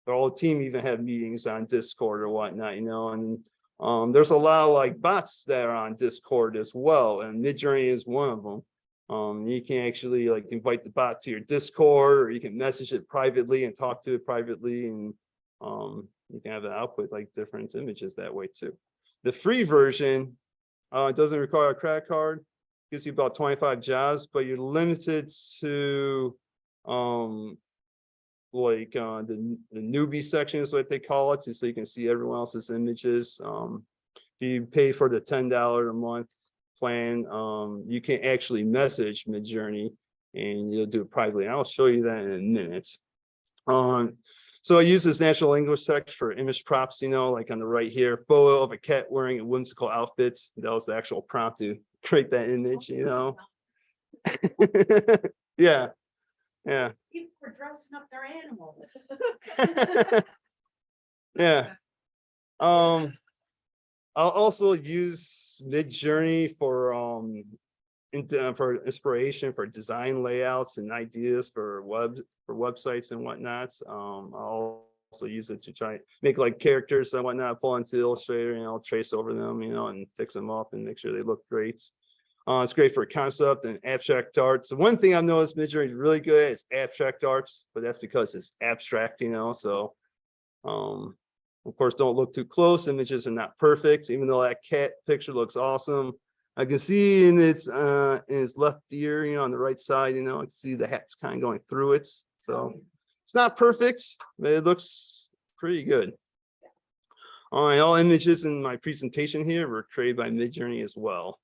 their whole team even have meetings on Discord or whatnot, and there's a lot of like bots that are on Discord as well, and Midjourney is one of them. You can actually like invite the bot to your Discord, or you can message it privately and talk to it privately, and you can have it output like different images that way too. The free version, it doesn't require a credit card, gives you about 25 jobs, but you're limited to the newbie section is what they call it, so you can see everyone else's images. If you pay for the $10 a month plan, you can actually message Midjourney and you'll do it privately. I'll show you that in a minute. So I use this natural language text for image prompts, like on the right here, photo of a cat wearing a whimsical outfit. That was the actual prompt to create that image, Yeah. Yeah. People were dressing up their animals. Yeah. I'll also use Midjourney for inspiration for design layouts and ideas for websites and whatnot. I'll also use it to try make like characters and whatnot, pull into Illustrator, and I'll trace over them, and fix them up and make sure they look great. It's great for concept and abstract art. So one thing I've noticed Midjourney is really good at is abstract arts, but that's because it's abstract, so of course, don't look too close. Images are not perfect, even though that cat picture looks awesome. I can see in its left ear, on the right side, I can see the hat's kind of going through it. So it's not perfect, but it looks pretty good. All right, all images in my presentation here were created by Midjourney as well.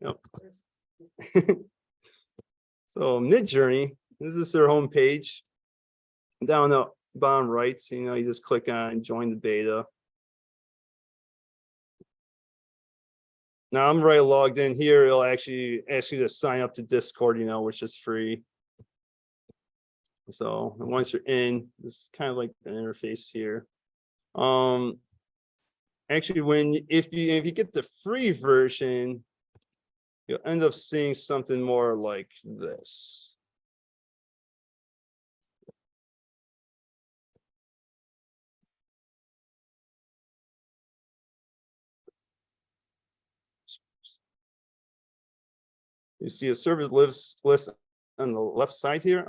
Yep. So Midjourney, this is their homepage. Down the bottom right, you just click on join the beta. Now I'm already logged in here. It'll actually ask you to sign up to Discord, which is free. So once you're in, this is kind of like the interface here. Actually, if you get the free version, you'll end up seeing something more like this. You see a service list on the left side here.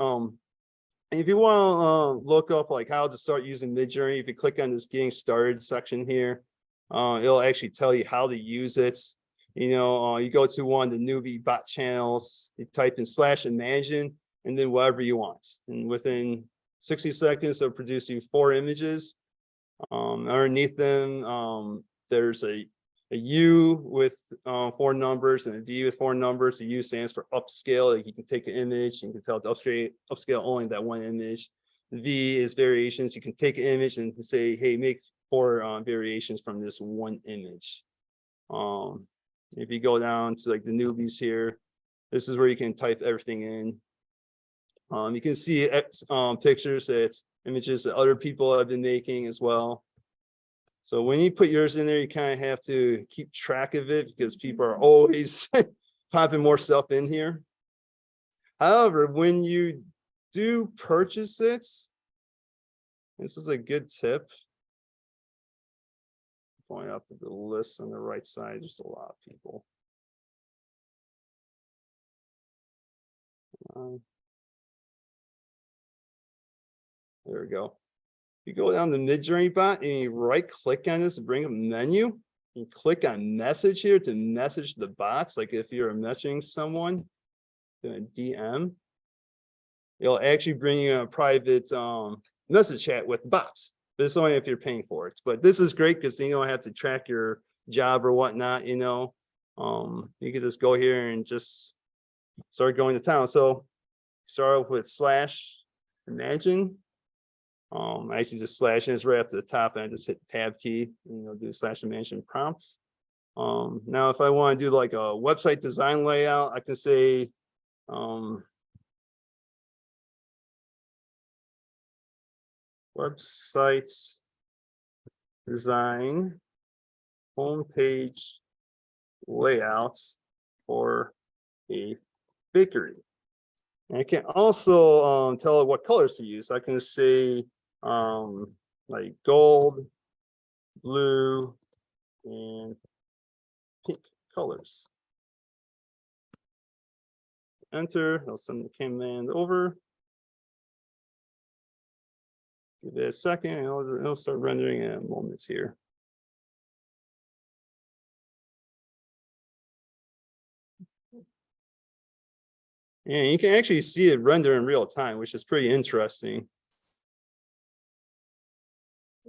If you want to look up like how to start using Midjourney, if you click on this getting started section here, it'll actually tell you how to use it. You go to one of the newbie bot channels, you type in /imagine, and then whatever you want. And within 60 seconds, it'll produce you 4 images. Underneath them, there's a U with 4 numbers and a V with 4 numbers. The U stands for upscale. Like you can take an image, you can tell it to upscale only that one image. The V is variations. You can take an image and say, hey, make 4 variations from this one image. If you go down to like the newbies here, this is where you can type everything in. You can see pictures that images that other people have been making as well. So when you put yours in there, you kind of have to keep track of it because people are always popping more stuff in here. However, when you do purchase it, this is a good tip. Point up at the list on the right side, just a lot of people. There we go. You go down the Midjourney bot and you right click on this to bring up a menu. You click on message here to message the bots. Like if you're messaging someone in a DM, it'll actually bring you a private message chat with bots. But it's only if you're paying for it. But this is great because you don't have to track your job or whatnot. You can just go here and just start going to town. So start off with /imagine. I actually just slash and it's right up to the top, and I just hit tab key and do /imagine prompts. Now if I want to do like a website design layout, I can say website design homepage layout for a bakery. And I can also tell it what colors to use. I can say like gold, blue, and pink colors. Enter, I'll send the command over. Give it a second, and it'll start rendering in a moment here. And you can actually see it render in real time, which is pretty interesting.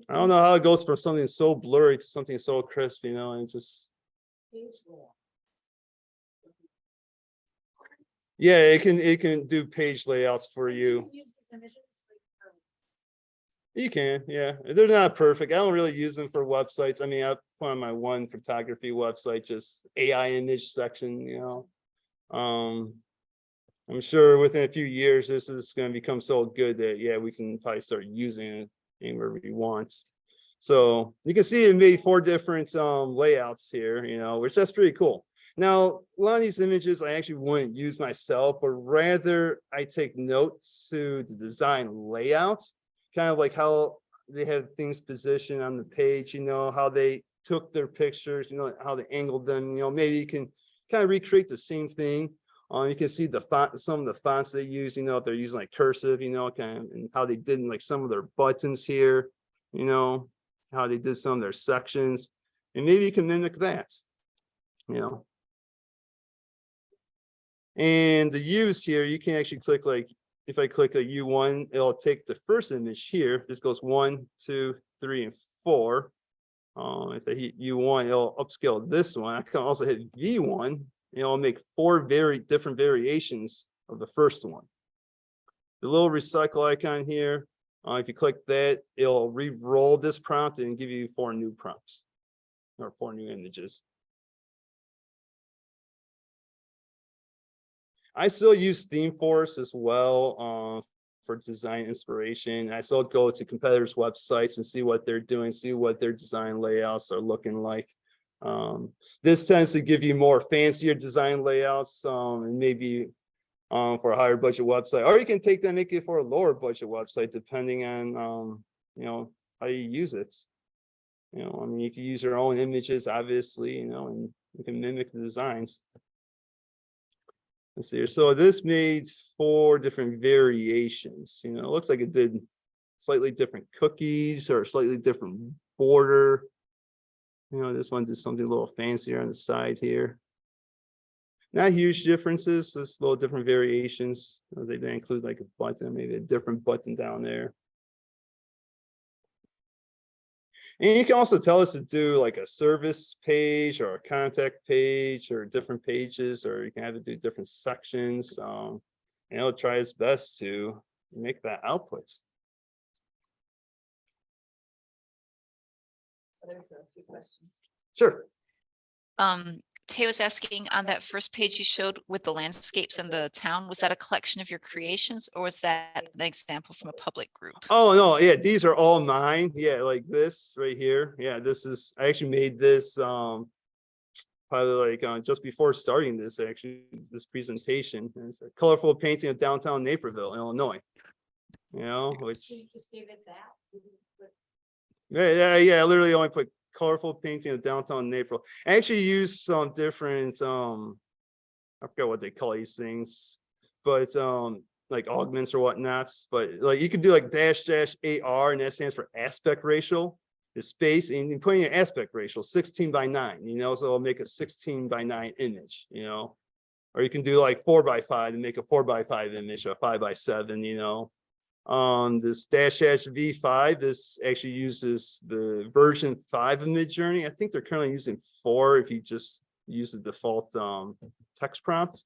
I don't know how it goes from something so blurry to something so crisp, you know, and just. Yeah, it can do page layouts for you. You can, yeah. They're not perfect. I don't really use them for websites. I mean, I put on my one photography website, just AI image section, you know. I'm sure within a few years, this is going to become so good that, yeah, we can probably start using it anywhere we want. So you can see it made 4 different layouts here, you know, which that's pretty cool. Now, a lot of these images I actually wouldn't use myself, but rather I take notes to the design layout, kind of like how they have things positioned on the page, you know, how they took their pictures, you know, how they angled them, you know, maybe you can kind of recreate the same thing. You can see the font, some of the fonts they use, you know, if they're using like cursive, you know, kind of, and how they did like some of their buttons here, you know, how they did some of their sections, and maybe you can mimic that, you know. And the use here, you can actually click like, if I click a U1, it'll take the first image here. This goes 1, 2, 3, and 4. If I hit U1, it'll upscale this one. I can also hit V1. It'll make 4 very different variations of the first one. The little recycle icon here, if you click that, it'll re-roll this prompt and give you 4 new prompts or 4 new images. I still use ThemeForce as well for design inspiration. I still go to competitors' websites and see what they're doing, see what their design layouts are looking like. This tends to give you more fancier design layouts and maybe for a higher budget website, or you can take that and make it for a lower budget website, depending on you know, how you use it. You know, I mean, you can use your own images, obviously, you know, and you can mimic the designs. Let's see here. So this made 4 different variations. You know, it looks like it did slightly different cookies or slightly different border. You know, this one did something a little fancier on the side here. Not huge differences, just little different variations. They include like a button, maybe a different button down there. And you can also tell us to do like a service page or a contact page or different pages, or you can have it do different sections. And it'll try its best to make that output. There's a few questions. Sure. Tay was asking on that first page you showed with the landscapes and the town, was that a collection of your creations or was that an example from a public group? Oh no, yeah, these are all mine. Yeah, like this right here. Yeah, this is, I actually made this probably like just before starting this, actually, this presentation. And it's a colorful painting of downtown Naperville, Illinois. You know, which So you just gave it that? yeah, I literally only put colorful painting of downtown Naperville. I actually used some different I forget what they call these things, but like augments or whatnot. But like you could do like --AR, and that stands for aspect ratio, the space, and you put in your aspect ratio 16:9, you know, so it'll make a 16:9 image, you know. Or you can do like 4:5 and make a 4:5 image, or 5:7, you know. This --V5, this actually uses the version 5 of Midjourney. I think they're currently using 4 if you just use the default text prompt.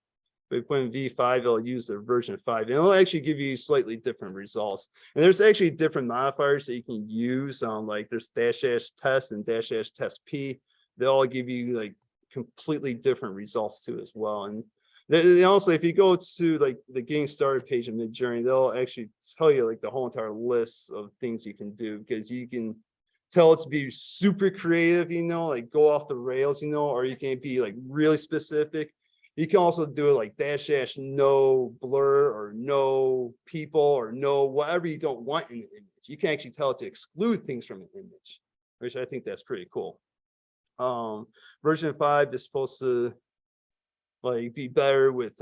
But if you put in V5, it'll use the version 5. And it'll actually give you slightly different results. And there's actually different modifiers that you can use. Like there's --test and --test P. They all give you like completely different results too as well. And Also, if you go to like the getting started page in Midjourney, they'll actually tell you like the whole entire list of things you can do, because you can tell it to be super creative, like go off the rails, or you can be like really specific. You can also do it like -- no blur or no people or no whatever you don't want in the image. You can actually tell it to exclude things from an image, which I think that's pretty cool. Version 5 is supposed to like be better with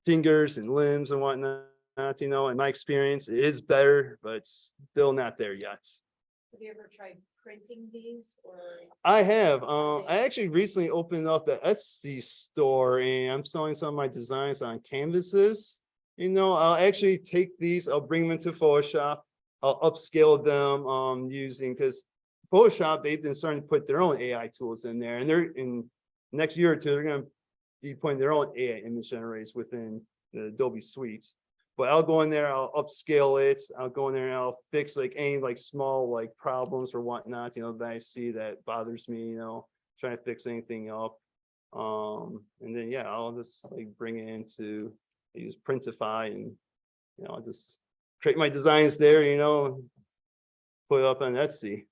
fingers and limbs and whatnot. In my experience, it is better, but it's still not there yet. Have you ever tried printing these or? I have. I actually recently opened up an Etsy store, and I'm selling some of my designs on canvases. I'll actually take these, I'll bring them into Photoshop, I'll upscale them using, because Photoshop, they've been starting to put their own AI tools in there, and they're in next year or two, they're going to be putting their own AI image generators within the Adobe suites. But I'll go in there, I'll upscale it, I'll go in there and I'll fix like any like small like problems or whatnot, that I see that bothers me, trying to fix anything up. And then yeah, I'll just like bring it into, I use Printify, and I'll just create my designs there, put it up on Etsy,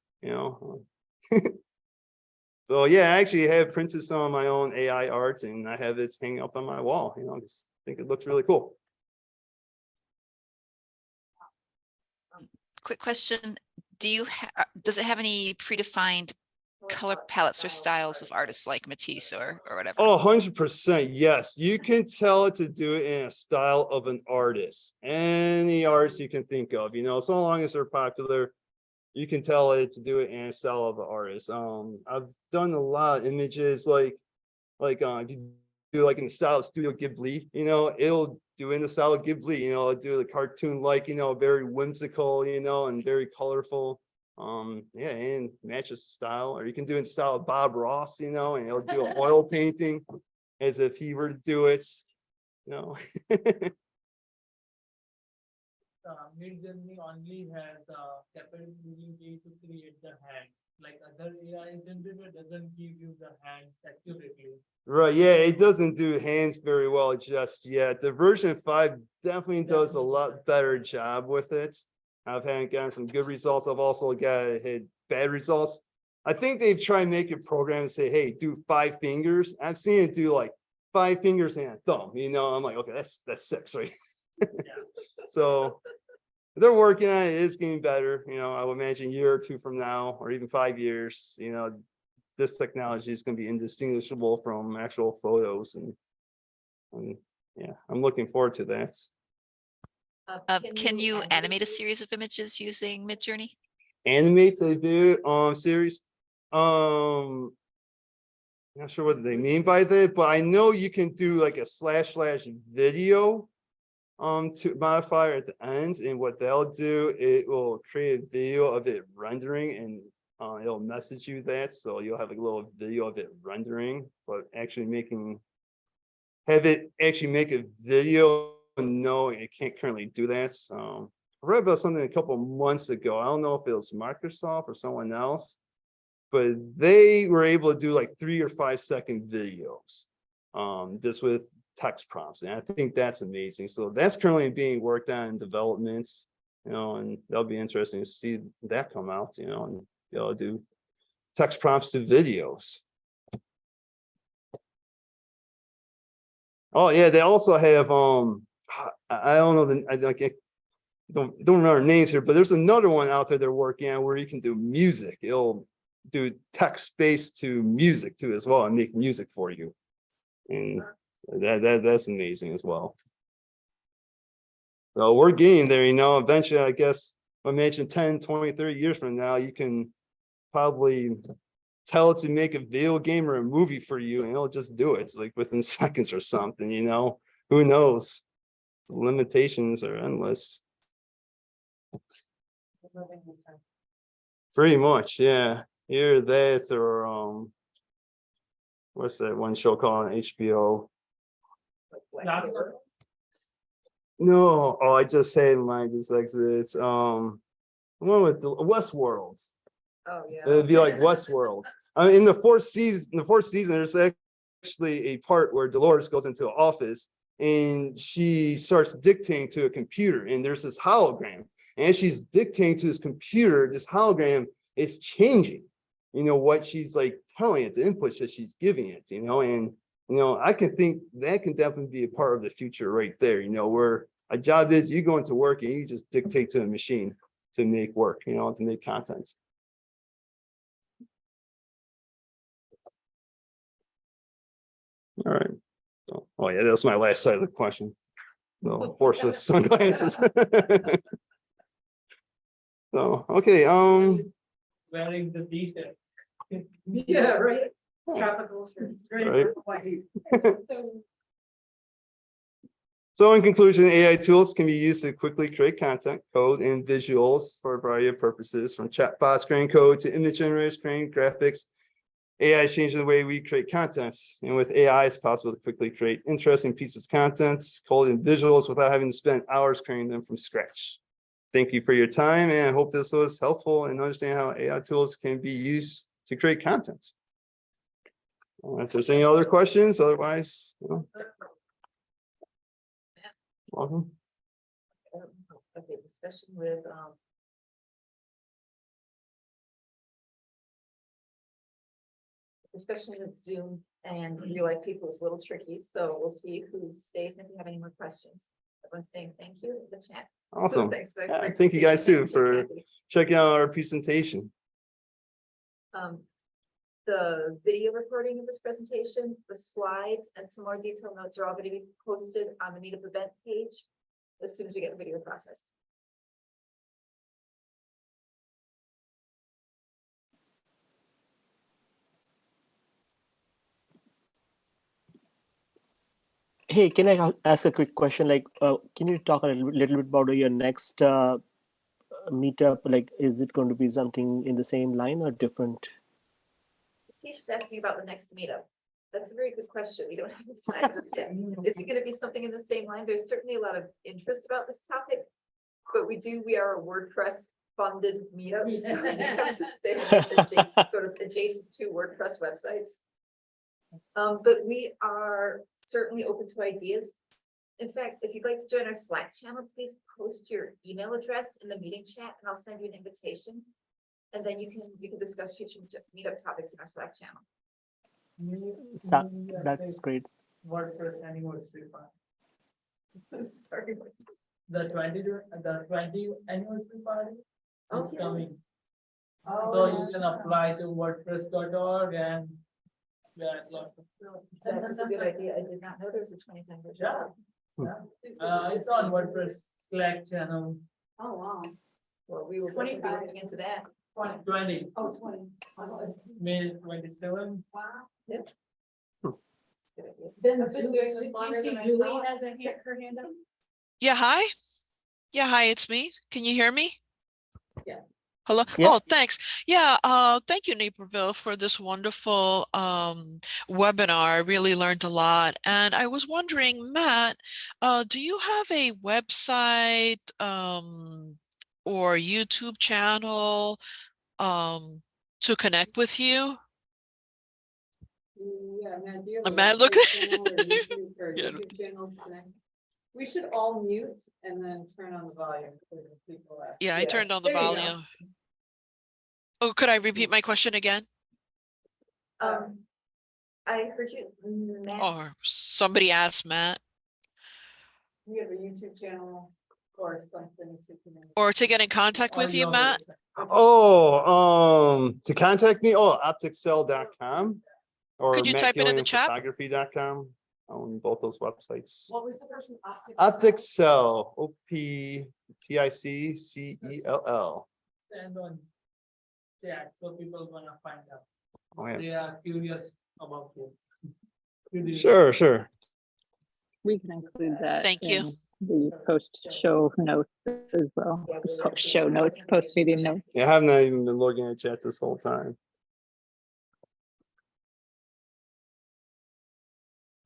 So yeah, I actually have printed some of my own AI art, and I have it hanging up on my wall. I just think it looks really cool. Quick question. Does it have any predefined color palettes or styles of artists like Matisse or whatever? Oh, 100%. Yes. You can tell it to do it in a style of an artist. Any artist you can think of, so long as they're popular, you can tell it to do it in a style of an artist. I've done a lot of images like if you do like in the style of Studio Ghibli, it'll do in the style of Ghibli, it'll do the cartoon like, very whimsical, and very colorful. Yeah, and matches the style. Or you can do it in style of Bob Ross, and he'll do an oil painting as if he were to do it. Midjourney only has capability to create the hands. Like other AI generator doesn't give you the hands accurately. Right, yeah, it doesn't do hands very well just yet. The version 5 definitely does a lot better job with it. I've gotten some good results. I've also had bad results. I think they've tried to make a program and say, hey, do 5 fingers. I've seen it do like 5 fingers and a thumb. I'm like, okay, that's 6, right? Yeah. So they're working on it. It's getting better. I would imagine a year or 2 from now, or even 5 years, this technology is going to be indistinguishable from actual photos, and yeah, I'm looking forward to that. Can you animate a series of images using Midjourney? Animate the video series. Not sure what they mean by that, but I know you can do like a / video to modifier at the end, and what they'll do, it will create a video of it rendering, and it'll message you that, so you'll have a little video of it rendering, but actually have it actually make a video. No, it can't currently do that. I read about something a couple of months ago. I don't know if it was Microsoft or someone else, but they were able to do like 3 or 5 second videos, just with text prompts, and I think that's amazing. So that's currently being worked on in development, and that'll be interesting to see that come out, and do text prompts to videos. Oh yeah, they also have I don't know, I don't remember names here, but there's another one out there they're working on where you can do music. It'll do text based to music too as well, and make music for you, and that's amazing as well. So we're getting there, eventually. I guess I mentioned 10, 20, 30 years from now, you can probably tell it to make a video game or a movie for you, and it'll just do it like within seconds or something. Who knows? The limitations are endless. Pretty much, yeah. Either that or what's that one show called on HBO? No, oh, I just had mine dyslexic. It's one with the Westworld. Oh, yeah. It'd be like Westworld. I mean, in the fourth season, there's actually a part where Dolores goes into an office and she starts dictating to a computer, and there's this hologram, and she's dictating to this computer, this hologram is changing, what she's like telling it, the inputs that she's giving it, and I can think that can definitely be a part of the future right there, where a job is you go into work and you just dictate to a machine to make work, to make content. All right. So, oh yeah, that's my last side of the question. No, horse with sunglasses. So, okay, Wearing the detail. Yeah, right. Oh. Tropical shirt. Right. White. So So in conclusion, AI tools can be used to quickly create content, code, and visuals for a variety of purposes, from chatbots creating code to image generators creating graphics. AI is changing the way we create content. And with AI, it's possible to quickly create interesting pieces of content, code, and visuals without having to spend hours creating them from scratch. Thank you for your time, and I hope this was helpful in understanding how AI tools can be used to create content. If there's any other questions, otherwise, welcome. Okay, discussion with, discussion with Zoom and real life people is a little tricky, so we'll see who stays and if you have any more questions. Everyone's saying thank you in the chat. Awesome. Thanks for Yeah, thank you guys too Thanks, for Cathy. checking out our presentation. The video recording of this presentation, the slides, and some more detailed notes are all going to be posted on the Meetup event page as soon as we get the video processed. Hey, can I ask a quick question? Like, can you talk a little bit about your next meetup? Like, is it going to be something in the same line or different? Teacher's asking about the next meetup. That's a very good question. We don't have a plan just yet. Is it going to be something in the same line? There's certainly a lot of interest about this topic, but we are a WordPress funded meetup. So adjacent, sort of adjacent to WordPress websites. But we are certainly open to ideas. In fact, if you'd like to join our Slack channel, please post your email address in the meeting chat and I'll send you an invitation. And then we can discuss future meetup topics in our Slack channel. That's great. WordPress anniversary party. Sorry. The 20th anniversary party is Okay. coming. Oh, So you can apply to WordPress.org and get lots of stuff. That's a good idea. I did not know there was a 20th anniversary. Yeah. It's on WordPress Slack channel. Oh, wow. Well, we will definitely be 25. looking into that. 20. Oh, 20. Oh, May 27. wow. Yep. Good idea. Then I've been doing this do you longer see than I Julie thought. has her hand up? Yeah, hi. Yeah, hi, it's me. Can you hear me? Yeah. Hello. Yeah. Oh, thanks. Yeah, thank you, Naperville, for this wonderful webinar. I really learned a lot. And I was wondering, Matt, do you have a website or YouTube channel to connect with you? Yeah, Matt, do you have a Matt, website look. channel or YouTube or Yeah. YouTube channels connect? We should all mute and then turn on the volume. So that people ask. Yeah, I turned on the There you go. volume. Oh, could I repeat my question again? I heard you, Matt. Or somebody asked Matt, We have a YouTube channel or something. or to get in contact with you, Matt? Oh, to contact me, opticcell.com or Could you type it in the chat? mattgilliamphotography.com on both those websites. What was the person? Opticell, OPTICCELL. And on chat, so people gonna find out. Oh, yeah. They are curious about you. Sure. We can include that. Thank you. in The post-show notes as well. Yeah, we'll Post-show notes, post-meeting notes. Yeah, I have not even been looking at chat this whole time.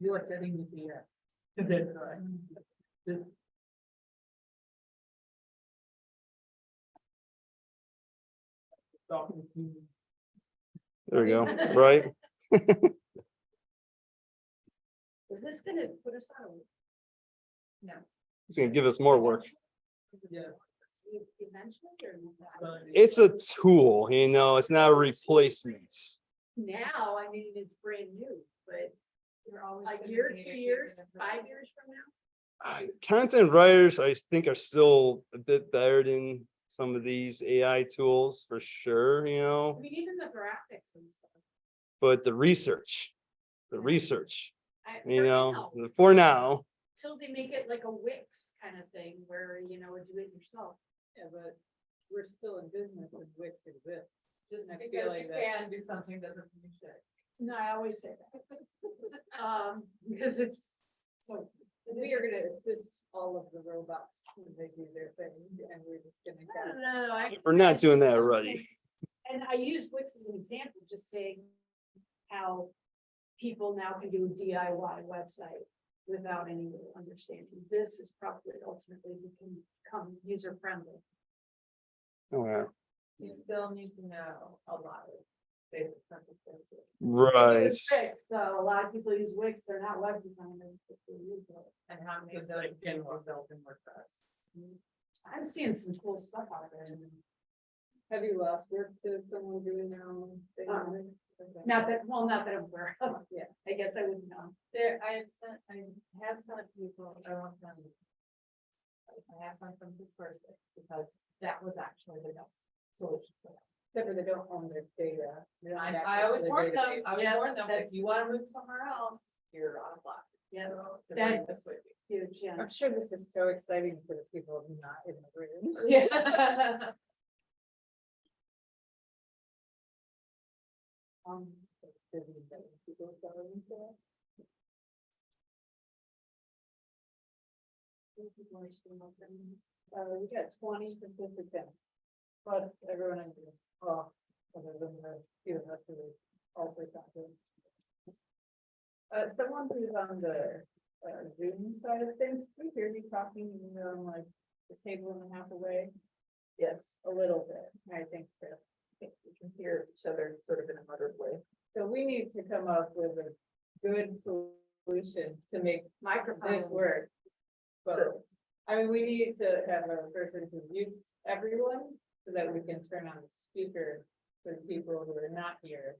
You are chatting with me. That's right. Just talk with you. There we go, right? this gonna put us on? It's gonna give us more work. Yes. Eventually, or? It's a tool, you know, it's not a replacement. Now, I mean, it's brand new, but You're always a gonna year, need 2 it, years, even if 5 years from now? Content writers, I think, are still a bit better than some of these AI tools for sure, you I know, mean, even the graphics and stuff. but the research, you For know, now, for now. till they make it like a Wix kind of thing where, you know, do it yourself. Yeah, but we're still in business and Wix exists. Just I because feel like you that- can do something doesn't mean you should. No, I always say that. Because it's so. We are gonna assist all of the robots when they do their thing, and we're just gonna. No, We're not doing that already. And I use Wix as an example, just saying how people now can do a DIY website without any real understanding. This is probably ultimately become user friendly. Oh, yeah. You still need to know a lot of basic sentences. Right. Wix, so a lot of people use Wix, they're not web designers. But they use it. And how many of Just those like can Canva. be built in WordPress? I'm seeing some cool stuff out there. Have you lost work to someone doing their own thing? Um, Okay. Not that I'm aware of. Yeah. I guess I wouldn't know. I have sent people, I want them. I have sent them this Thursday, because that was actually the best solution for them. Except for they don't own their data. They don't have I access always to their warn them. database. I always Yeah, warn them, that's- if you wanna move somewhere else, you're on a block. Yeah, So, to bring this that's with you. huge, yeah. I'm sure this is so exciting for the people not in the room. Yeah. Busy getting people going into it. We got 20 participants, plus everyone in the, well, other than the few of us who are also talking. Someone who's on the Zoom side of things, can you hear me talking, even though I'm like a table and a half away? Yes, a little bit, I think so. I think we can hear each other sort of in a muttered way. So we need to come up with a good solution to make this work. But, I mean, we need to have a person who mutes everyone so that we can turn on the speaker for people who are not here.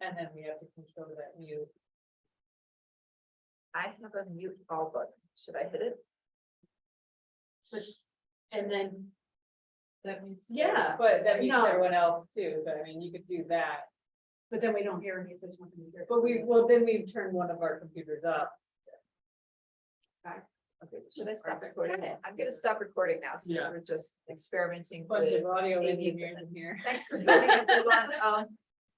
And then we have to control that mute. I have a mute all button. Should I hit it? And then, That means. yeah, But that means No. everyone else too, but I mean, you could do that. but then we don't hear any if there's nothing to hear. But then we turn one of our computers up. Okay, should I stop recording? I'm gonna stop recording now since Yeah. we're just experimenting Bunch with. of audio Amy. engineers in here. Thanks for joining everyone.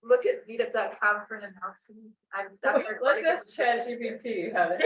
Look at meetup.com for an announcement. I'm stopping Let's recording. ask ChatGPT how to.